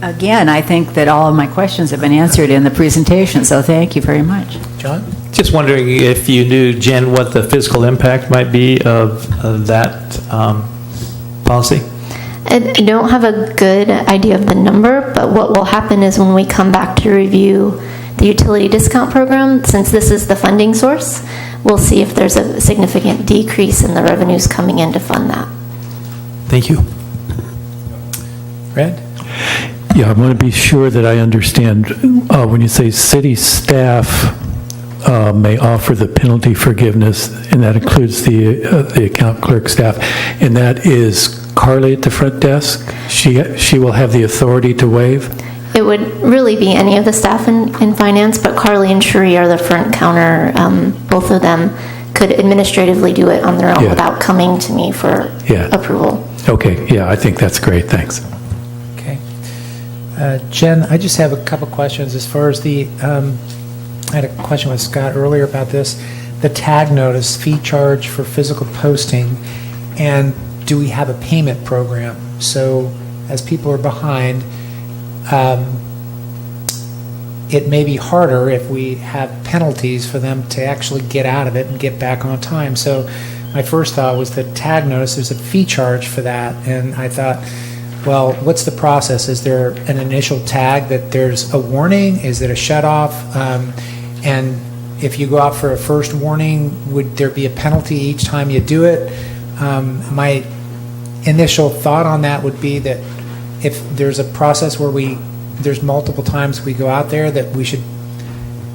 Again, I think that all of my questions have been answered in the presentation, so thank you very much. John? Just wondering if you knew, Jen, what the fiscal impact might be of that policy? I don't have a good idea of the number, but what will happen is when we come back to review the utility discount program, since this is the funding source, we'll see if there's a significant decrease in the revenues coming in to fund that. Thank you. Fred? Yeah, I want to be sure that I understand. When you say city staff may offer the penalty forgiveness, and that includes the account clerk staff, and that is Carly at the front desk? She will have the authority to waive? It would really be any of the staff in finance, but Carly and Sheree are the front counter. Both of them could administratively do it on their own without coming to me for approval. Okay, yeah, I think that's great, thanks. Okay. Jen, I just have a couple questions as far as the, I had a question with Scott earlier about this, the tag notice fee charge for physical posting, and do we have a payment program? So as people are behind, it may be harder if we have penalties for them to actually get out of it and get back on time. So my first thought was the tag notice, there's a fee charge for that, and I thought, well, what's the process? Is there an initial tag that there's a warning? Is it a shut-off? And if you go out for a first warning, would there be a penalty each time you do it? My initial thought on that would be that if there's a process where there's multiple times we go out there, that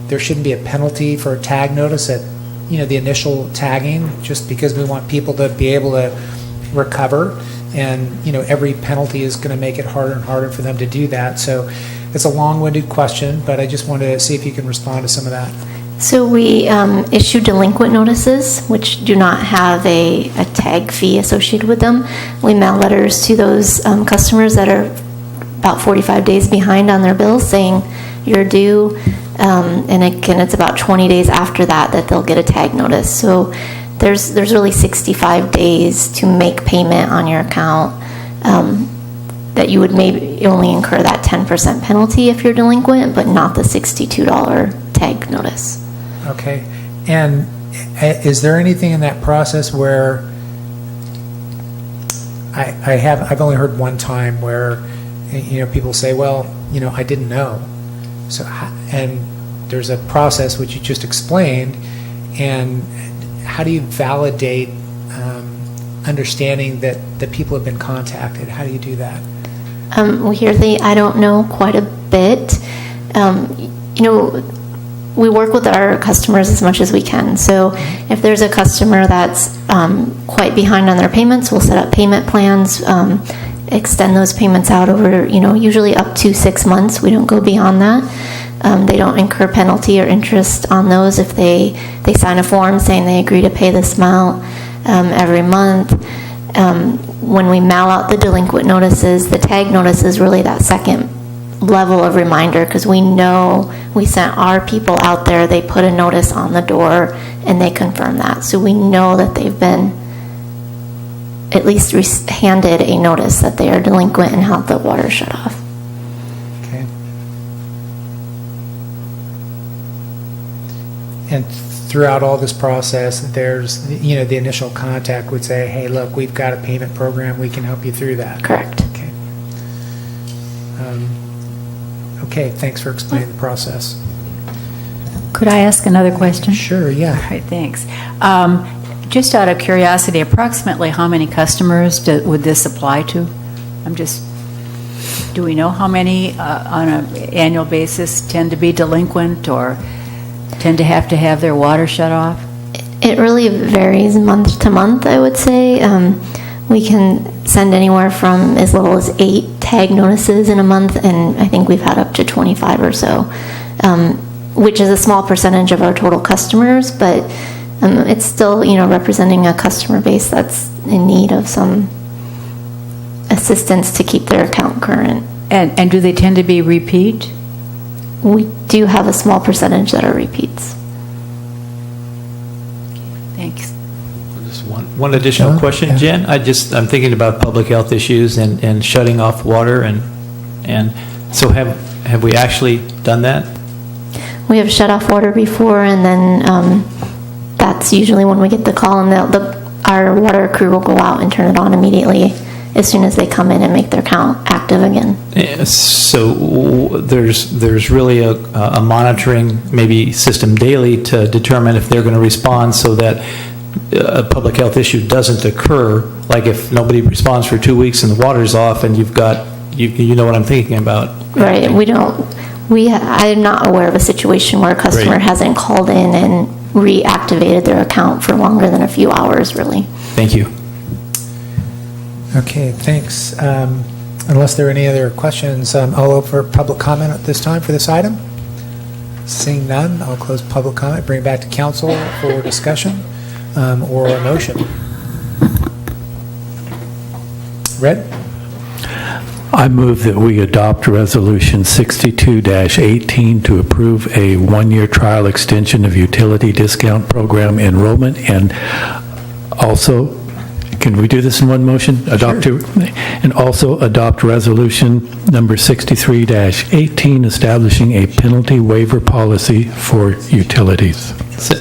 there shouldn't be a penalty for a tag notice at, the initial tagging, just because we want people to be able to recover. And, every penalty is going to make it harder and harder for them to do that. So it's a long-winded question, but I just wanted to see if you can respond to some of that. So we issue delinquent notices, which do not have a tag fee associated with them. We mail letters to those customers that are about 45 days behind on their bills saying you're due. And again, it's about 20 days after that they'll get a tag notice. So there's really 65 days to make payment on your account, that you would maybe only incur that 10% penalty if you're delinquent, but not the $62 tag notice. Okay. And is there anything in that process where I've only heard one time where, people say, well, I didn't know. So, and there's a process which you just explained, and how do you validate understanding that people have been contacted? How do you do that? We hear the I don't know quite a bit. We work with our customers as much as we can. So if there's a customer that's quite behind on their payments, we'll set up payment plans, extend those payments out over, usually up to 6 months. We don't go beyond that. They don't incur penalty or interest on those if they sign a form saying they agree to pay this amount every month. When we mail out the delinquent notices, the tag notice is really that second level of reminder, because we know we sent our people out there, they put a notice on the door, and they confirm that. So we know that they've been at least handed a notice that they are delinquent and have the water shut off. Okay. And throughout all this process, there's, the initial contact would say, hey, look, we've got a payment program, we can help you through that. Correct. Okay. Okay, thanks for explaining the process. Could I ask another question? Sure, yeah. All right, thanks. Just out of curiosity, approximately how many customers would this apply to? Do we know how many on an annual basis tend to be delinquent or tend to have their water shut off? It really varies month to month, I would say. We can send anywhere from as little as 8 tag notices in a month, and I think we've had up to 25 or so, which is a small percentage of our total customers, but it's still, representing a customer base that's in need of some assistance to keep their account current. And do they tend to be repeat? We do have a small percentage that are repeats. Thanks. Just one additional question, yeah. Jen. I'm thinking about public health issues and shutting off water, and so have we actually done that? We have shut off water before, and then that's usually when we get the call, and our water crew will go out and turn it on immediately as soon as they come in and make their account active again. So there's really a monitoring, maybe system daily to determine if they're going to respond so that a public health issue doesn't occur, like if nobody responds for 2 weeks and the water's off and you've got, you know what I'm thinking about. Right, I'm not aware of a situation where a customer Great. hasn't called in and reactivated their account for longer than a few hours, really. Thank you. Okay, thanks. Unless there are any other questions, I'll open for public comment at this time for this item. Seeing none, I'll close public comment, bring it back to council for discussion or a motion. Red? I move that we adopt Resolution 62-18 to approve a one-year trial extension of utility discount program enrollment, and also, can we do this in one motion? And also adopt Resolution number 63-18, establishing a penalty waiver policy for utilities. So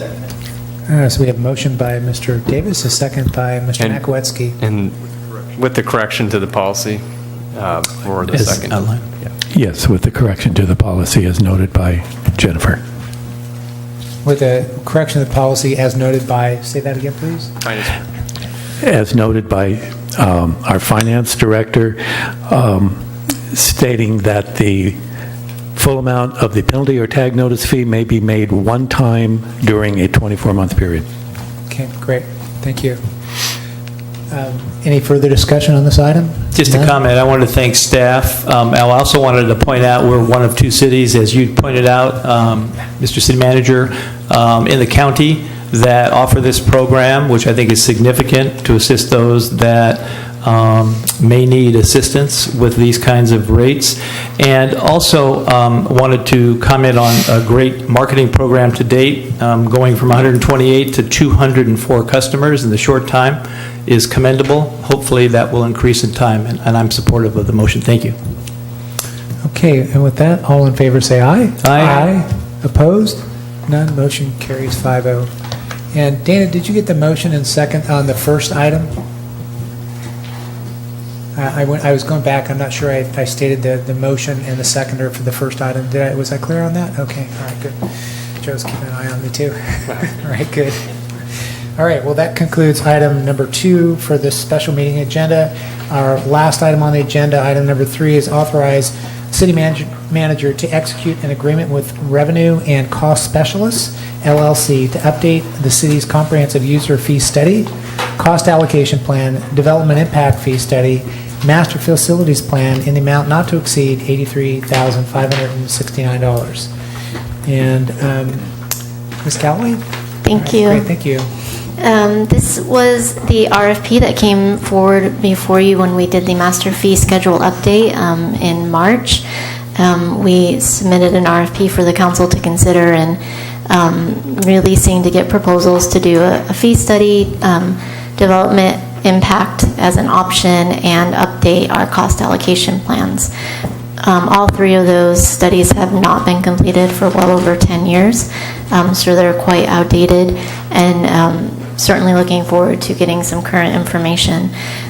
we have a motion by Mr. Davis, a second by Mr. Makowiecki. And with the correction to the policy for the As second. outlined. Yes, with the correction to the policy as noted by Jennifer. With a correction of the policy as noted by, say that again, please? As noted by our finance director, stating that the full amount of the penalty or tag notice fee may be made one time during a 24-month period. Okay, great. Thank you. Any further discussion on this item? Just a comment, I wanted to thank staff. I also wanted to point out we're one of two cities, as you pointed out, Mr. City Manager, in the county that offer this program, which I think is significant to assist those that may need assistance with these kinds of rates. And also wanted to comment on a great marketing program to date, going from 128 to 204 customers in the short time is commendable. Hopefully that will increase in time, and I'm supportive of the motion. Thank you. Okay, and with that, all in favor say aye. Aye. Opposed? None. Motion carries 5-0. And Dana, did you get the motion and second on the first item? I was going back. I'm not sure I stated the motion and the seconder for the first item. Was I clear on that? Okay. All right. Good. Joe's keeping an eye on me too. All right. Good. All right. Well, that concludes item number 2 for this special meeting agenda. Our last item on the agenda, item number 3, is authorize city manager to execute an agreement with Revenue and Cost Specialists, LLC, to update the city's comprehensive user fee study, cost allocation plan, development impact fee study, master facilities plan in the amount not to exceed $83,569. And Ms. Calloway? Thank you. Great, thank you. This was the RFP that came forward before you when we did the master fee schedule update in March. We submitted an RFP for the council to consider and releasing to get proposals to do a fee study, development impact as an option, and update our cost allocation plans. All 3 of those studies have not been completed for well over 10 years, so they're quite outdated, and certainly looking forward to getting some current information.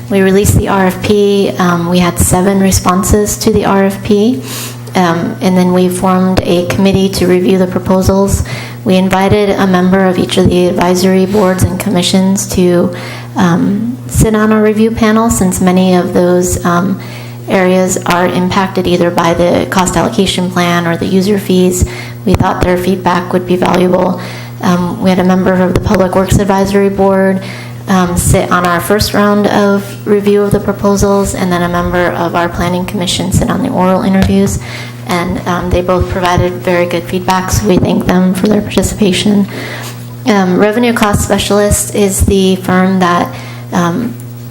We released the RFP. We had 7 responses to the RFP, and then we formed a committee to review the proposals. We invited a member of each of the advisory boards and commissions to sit on our review panel, since many of those areas are impacted either by the cost allocation plan or the user fees. We thought their feedback would be valuable. We had a member of the Public Works Advisory Board sit on our first round of review of the proposals, and then a member of our Planning Commission sit on the oral interviews, and they both provided very good feedback, so we thank them for their participation. Revenue Cost Specialist is the firm that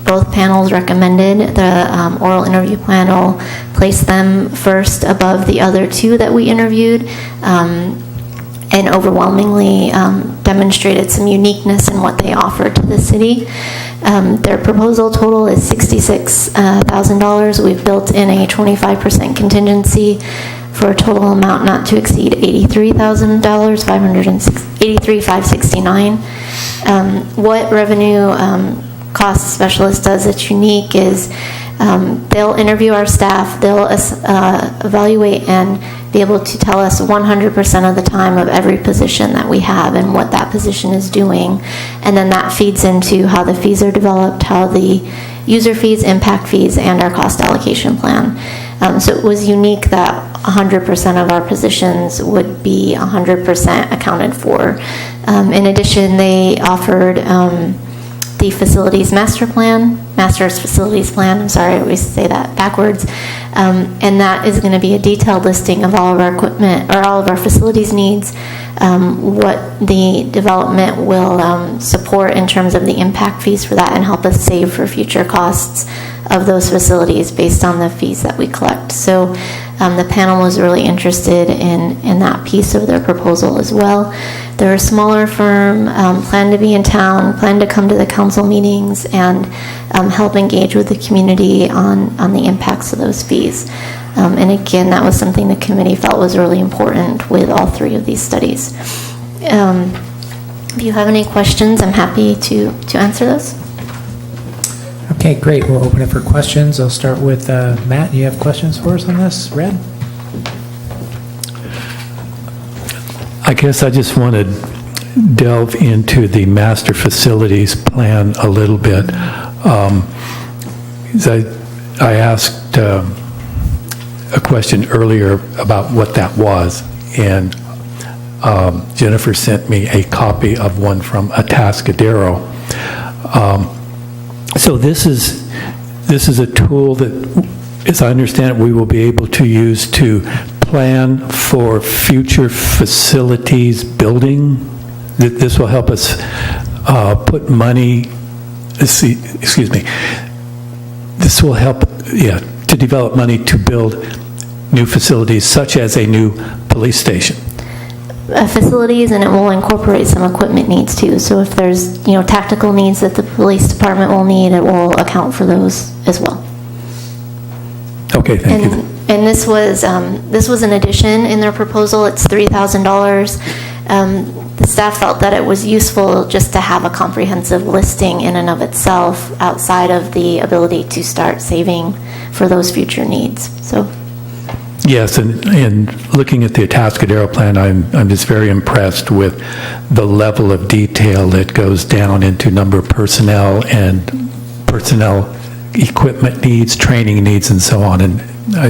both panels recommended. The oral interview panel placed them first above the other 2 that we interviewed, and overwhelmingly demonstrated some uniqueness in what they offer to the city. Their proposal total is $66,000. We've built in a 25% contingency for a total amount not to exceed $83,000, $83,569. What Revenue Cost Specialist does that's unique is They'll interview our staff, they'll evaluate and be able to tell us 100% of the time of every position that we have and what that position is doing. And then that feeds into how the fees are developed, how the user fees, impact fees, and our cost allocation plan. So it was unique that 100% of our positions would be 100% accounted for. In addition, they offered the facilities master's facilities plan, I'm sorry, I always say that backwards, and that is going to be a detailed listing of all of our equipment, or all of our facilities needs, what the development will support in terms of the impact fees for that, and help us save for future costs of those facilities based on the fees that we collect. So the panel was really interested in that piece of their proposal as well. They're a smaller firm, plan to be in town, plan to come to the council meetings, and help engage with the community on the impacts of those fees. And again, that was something the committee felt was really important with all three of these studies. If you have any questions, I'm happy to answer those. Okay, great. We'll open it for questions. I'll start with Matt. You have questions for us on this? Red? I guess I just want to delve into the master facilities plan a little bit. I asked a question earlier about what that was, and Jennifer sent me a copy of one from Atascadero. So this is a tool that, as I understand it, we will be able to use to plan for future facilities building. This will help us put money, excuse me, this will help, to develop money to build new facilities, such as a new police station. Facilities, and it will incorporate some equipment needs too. So if there's tactical needs that the police department will need, it will account for those as well. Okay, thank you. And this was an addition in their proposal. It's $3,000. The staff felt that it was useful just to have a comprehensive listing in and of itself, outside of the ability to start saving for those future needs. So. Yes, and looking at the Atascadero plan, I'm just very impressed with the level of detail that goes down into number of personnel and personnel equipment needs, training needs, and so on. And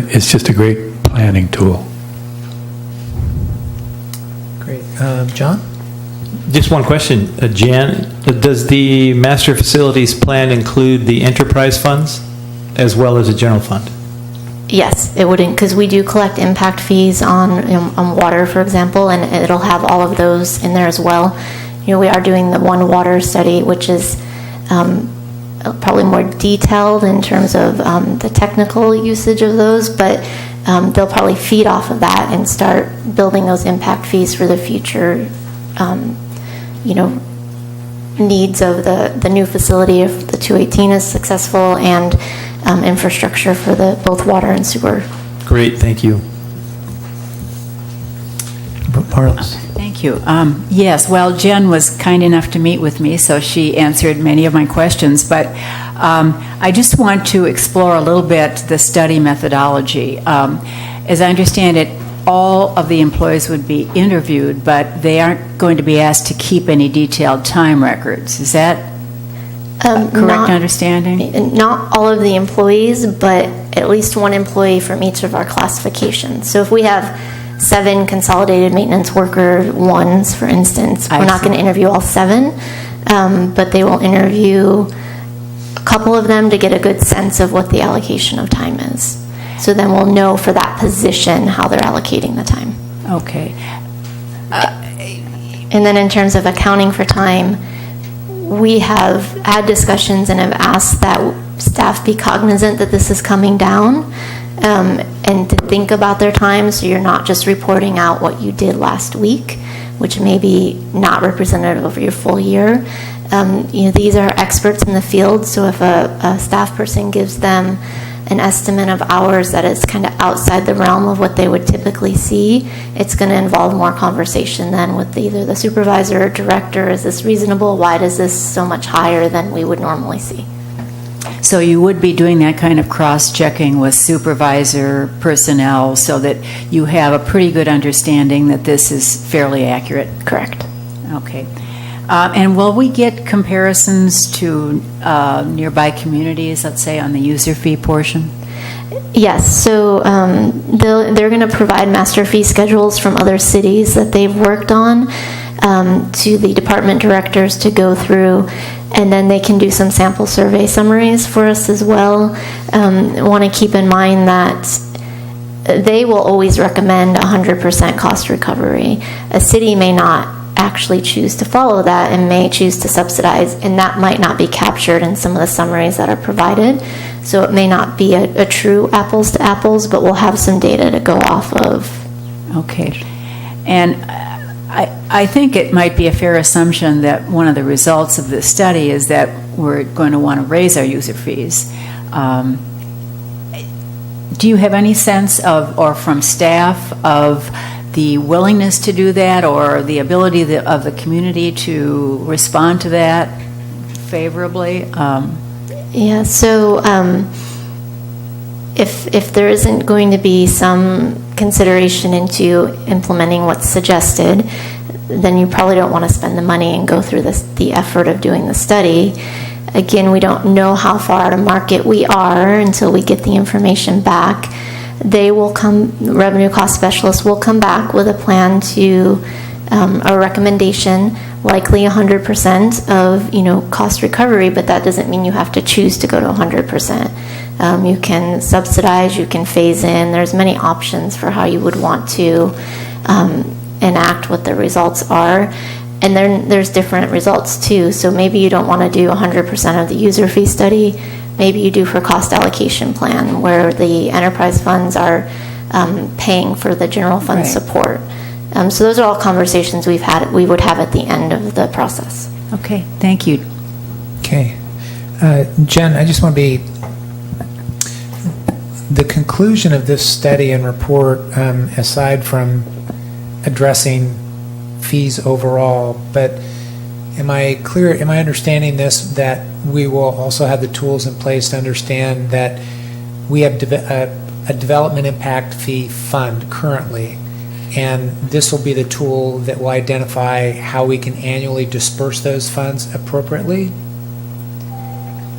it's just a great planning tool. Great. John? Just one question, Jan. Does the master facilities plan include the enterprise funds as well as a general fund? Yes, it wouldn't, because we do collect impact fees on water, for example, and it'll have all of those in there as well. We are doing the One Water study, which is probably more detailed in terms of the technical usage of those, but they'll probably feed off of that and start building those impact fees for the future, needs of the new facility if the 218 is successful, and infrastructure for both water and sewer. Great, thank you. Marlos. Thank you. Yes, well, Jen was kind enough to meet with me, so she answered many of my questions, but I just want to explore a little bit the study methodology. As I understand it, all of the employees would be interviewed, but they aren't going to be asked to keep any detailed time records. Is that correct understanding? Not all of the employees, but at least one employee from each of our classifications. So if we have 7 consolidated maintenance worker ones, for instance, we're not going to interview all 7, but they will interview a couple of them to get a good sense of what the allocation of time is. So then we'll know for that position how they're allocating the time. Okay. And then in terms of accounting for time, we have had discussions and have asked that staff be cognizant that this is coming down, and to think about their time, so you're not just reporting out what you did last week, which may be not representative of your full year. These are experts in the field, so if a staff person gives them an estimate of hours that is kind of outside the realm of what they would typically see, it's going to involve more conversation then with either the supervisor or director. Is this reasonable? Why is this so much higher than we would normally see? So you would be doing that kind of cross-checking with supervisor personnel so that you have a pretty good understanding that this is fairly accurate? Correct. Okay. And will we get comparisons to nearby communities, let's say, on the user fee portion? Yes, so they're going to provide master fee schedules from other cities that they've worked on to the department directors to go through, and then they can do some sample survey summaries for us as well. I want to keep in mind that they will always recommend 100% cost recovery. A city may not actually choose to follow that and may choose to subsidize, and that might not be captured in some of the summaries that are provided. So it may not be a true apples to apples, but we'll have some data to go off of. Okay. And I think it might be a fair assumption that one of the results of this study is that we're going to want to raise our user fees. Do you have any sense of, or from staff, of the willingness to do that, or the ability of the community to respond to that favorably? Yeah, so if there isn't going to be some consideration into implementing what's suggested, then you probably don't want to spend the money and go through the effort of doing the study. Again, we don't know how far out of market we are until we get the information back. They will come, revenue cost specialists will come back with a plan to, a recommendation, likely 100% of, cost recovery, but that doesn't mean you have to choose to go to 100%. You can subsidize, you can phase in. There's many options for how you would want to enact what the results are. And then there's different results too. So maybe you don't want to do 100% of the user fee study. Maybe you do for cost allocation plan, where the enterprise funds are paying for the general fund support. So those are all conversations we would have at the end of the process. Okay, thank you. Okay. Jen, I just want to be, the conclusion of this study and report, aside from addressing fees overall, but am I understanding this, that we will also have the tools in place to understand that we have a development impact fee fund currently, and this will be the tool that will identify how we can annually disperse those funds appropriately?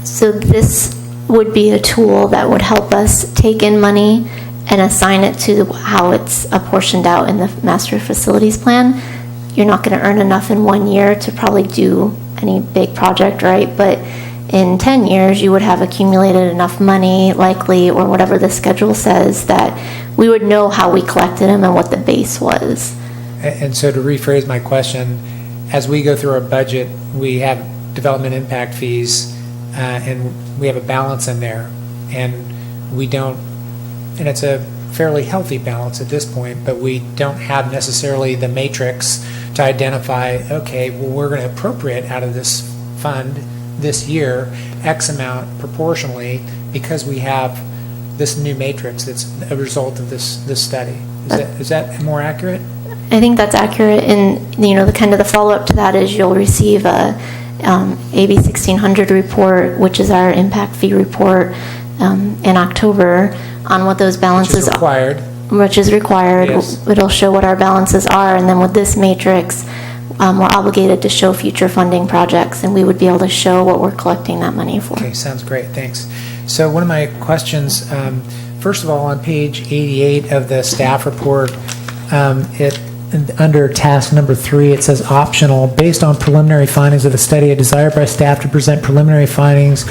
So this would be a tool that would help us take in money and assign it to how it's apportioned out in the master facilities plan. You're not going to earn enough in 1 year to probably do any big project, right? But in 10 years, you would have accumulated enough money, likely, or whatever the schedule says, that we would know how we collected them and what the base was. And so to rephrase my question, as we go through our budget, we have development impact fees, and we have a balance in there, and we don't, and it's a fairly healthy balance at this point, but we don't have necessarily the matrix to identify, okay, well, we're going to appropriate out of this fund this year X amount proportionally because we have this new matrix that's a result of this study. Is that more accurate? I think that's accurate, and the kind of the follow-up to that is you'll receive a AB 1600 report, which is our impact fee report, in October on what those balances are. Which is required. Yes. It'll show what our balances are, and then with this matrix, we're obligated to show future funding projects, and we would be able to show what we're collecting that money for. Okay, sounds great, thanks. So one of my questions, first of all, on page 88 of the staff report, under task number 3, it says optional. Based on preliminary findings of the study, a desire by staff to present preliminary findings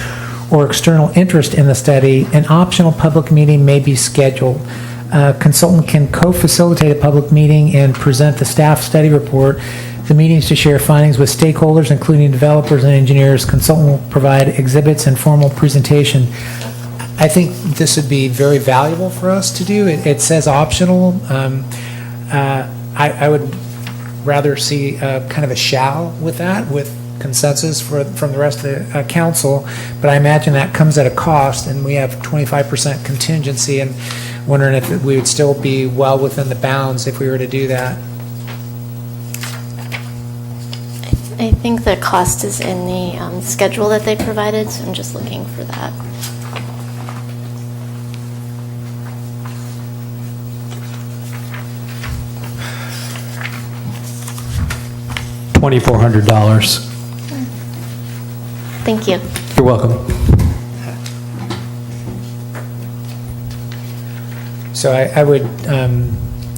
or external interest in the study, an optional public meeting may be scheduled. Consultant can co-facilitate a public meeting and present the staff study report. The meeting is to share findings with stakeholders, including developers and engineers. Consultant will provide exhibits and formal presentation. I think this would be very valuable for us to do. It says optional. I would rather see kind of a shall with that, with consensus from the rest of the council, but I imagine that comes at a cost, and we have 25% contingency, and wondering if we would still be well within the bounds if we were to do that. I think the cost is in the schedule that they provided, so I'm just looking for that. $2,400. Thank you. You're welcome. So I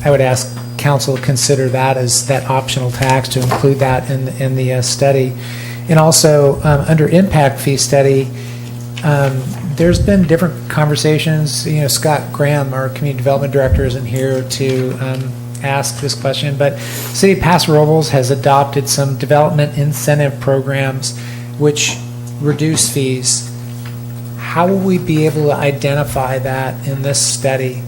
would ask council to consider that as that optional tax, to include that in the study. And also, under impact fee study, there's been different conversations. You know, Scott Graham, our community development director, isn't here to ask this question, but City of Paso Robles has adopted some development incentive programs which reduce fees. How will we be able to identify that in this study?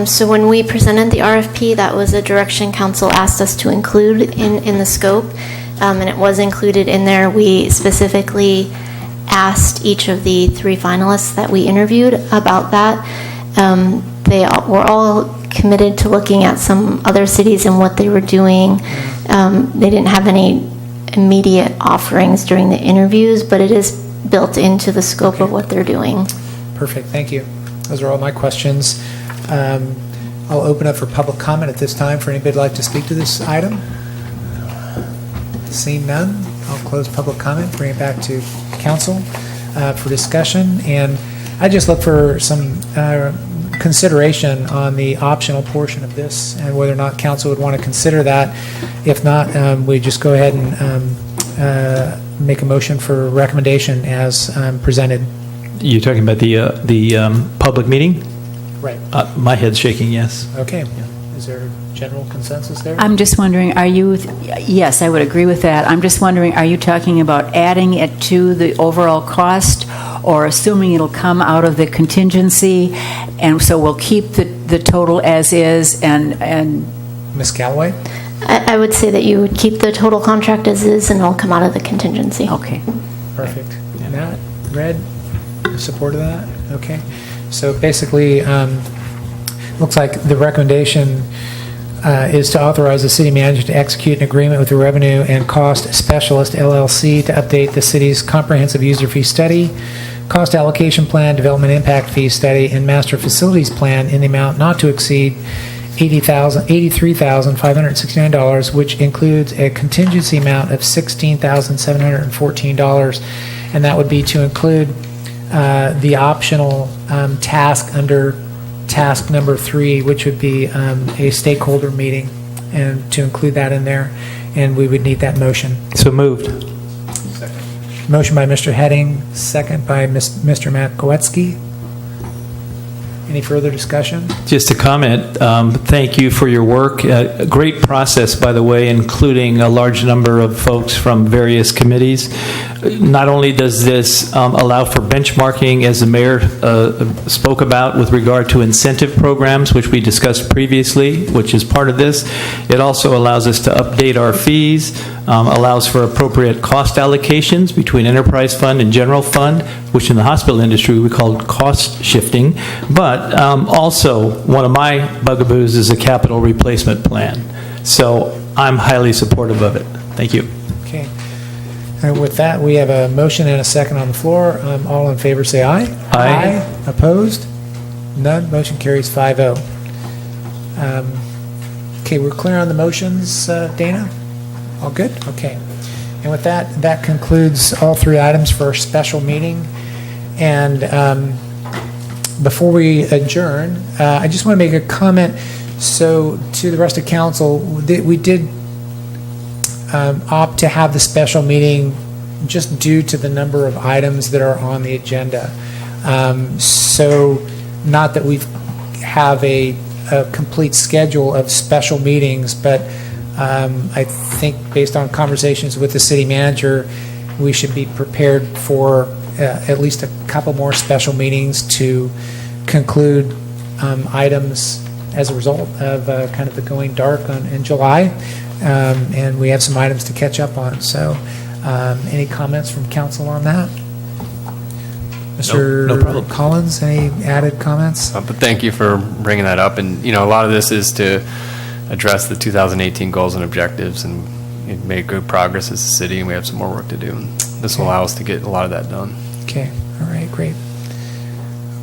So when we presented the RFP, that was a direction council asked us to include in the scope, and it was included in there. We specifically asked each of the 3 finalists that we interviewed about that. They were all committed to looking at some other cities and what they were doing. They didn't have any immediate offerings during the interviews, but it is built into the scope of what they're doing. Perfect, thank you. Those are all my questions. I'll open up for public comment at this time for anybody who'd like to speak to this item. Seeing none, I'll close public comment, bring it back to council for discussion. And I just look for some consideration on the optional portion of this and whether or not council would want to consider that. If not, we just go ahead and make a motion for recommendation as presented. You're talking about the public meeting? Right. My head's shaking, yes. Okay. Is there general consensus there? I'm just wondering, yes, I would agree with that. I'm just wondering, are you talking about adding it to the overall cost or assuming it'll come out of the contingency, and so we'll keep the total as is and Ms. Callaway? I would say that you would keep the total contract as is and it'll come out of the contingency. Okay. Perfect. Matt, Red, support of that? Okay. So basically, looks like the recommendation is to authorize the city manager to execute an agreement with the Revenue and Cost Specialist LLC to update the city's comprehensive user fee study, cost allocation plan, development impact fee study, and master facilities plan in the amount not to exceed $83,569, which includes a contingency amount of $16,714, and that would be to include the optional task under task number 3, which would be a stakeholder meeting, and to include that in there, and we would need that motion. So moved. Motion by Mr. Heading, second by Mr. Matt Goetzke. Any further discussion? Just a comment. Thank you for your work. A great process, by the way, including a large number of folks from various committees. Not only does this allow for benchmarking, as the mayor spoke about, with regard to incentive programs, which we discussed previously, which is part of this, it also allows us to update our fees, allows for appropriate cost allocations between enterprise fund and general fund, which in the hospital industry we call cost shifting. But also, one of my bugaboos is a capital replacement plan. So I'm highly supportive of it. Thank you. Okay. And with that, we have a motion and a second on the floor. All in favor say aye. Aye. Opposed? None. Motion carries 5-0. Okay, we're clear on the motions, Dana? All good? Okay. And with that, that concludes all 3 items for our special meeting. And before we adjourn, I just want to make a comment. So to the rest of council, we did opt to have the special meeting just due to the number of items that are on the agenda. So not that we have a complete schedule of special meetings, but I think based on conversations with the city manager, we should be prepared for at least a couple more special meetings to conclude items as a result of kind of the going dark in July. And we have some items to catch up on. So any comments from council on that? Mr. No problem. Collins, any added comments? But thank you for bringing that up. And, a lot of this is to address the 2018 goals and objectives. And made good progress as a city, and we have some more work to do. And this will allow us to get a lot of that done. Okay, all right, great.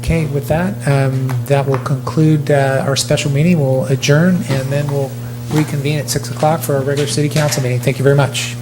Okay, with that, that will conclude our special meeting. We'll adjourn, and then we'll reconvene at 6 o'clock for our regular city council meeting. Thank you very much.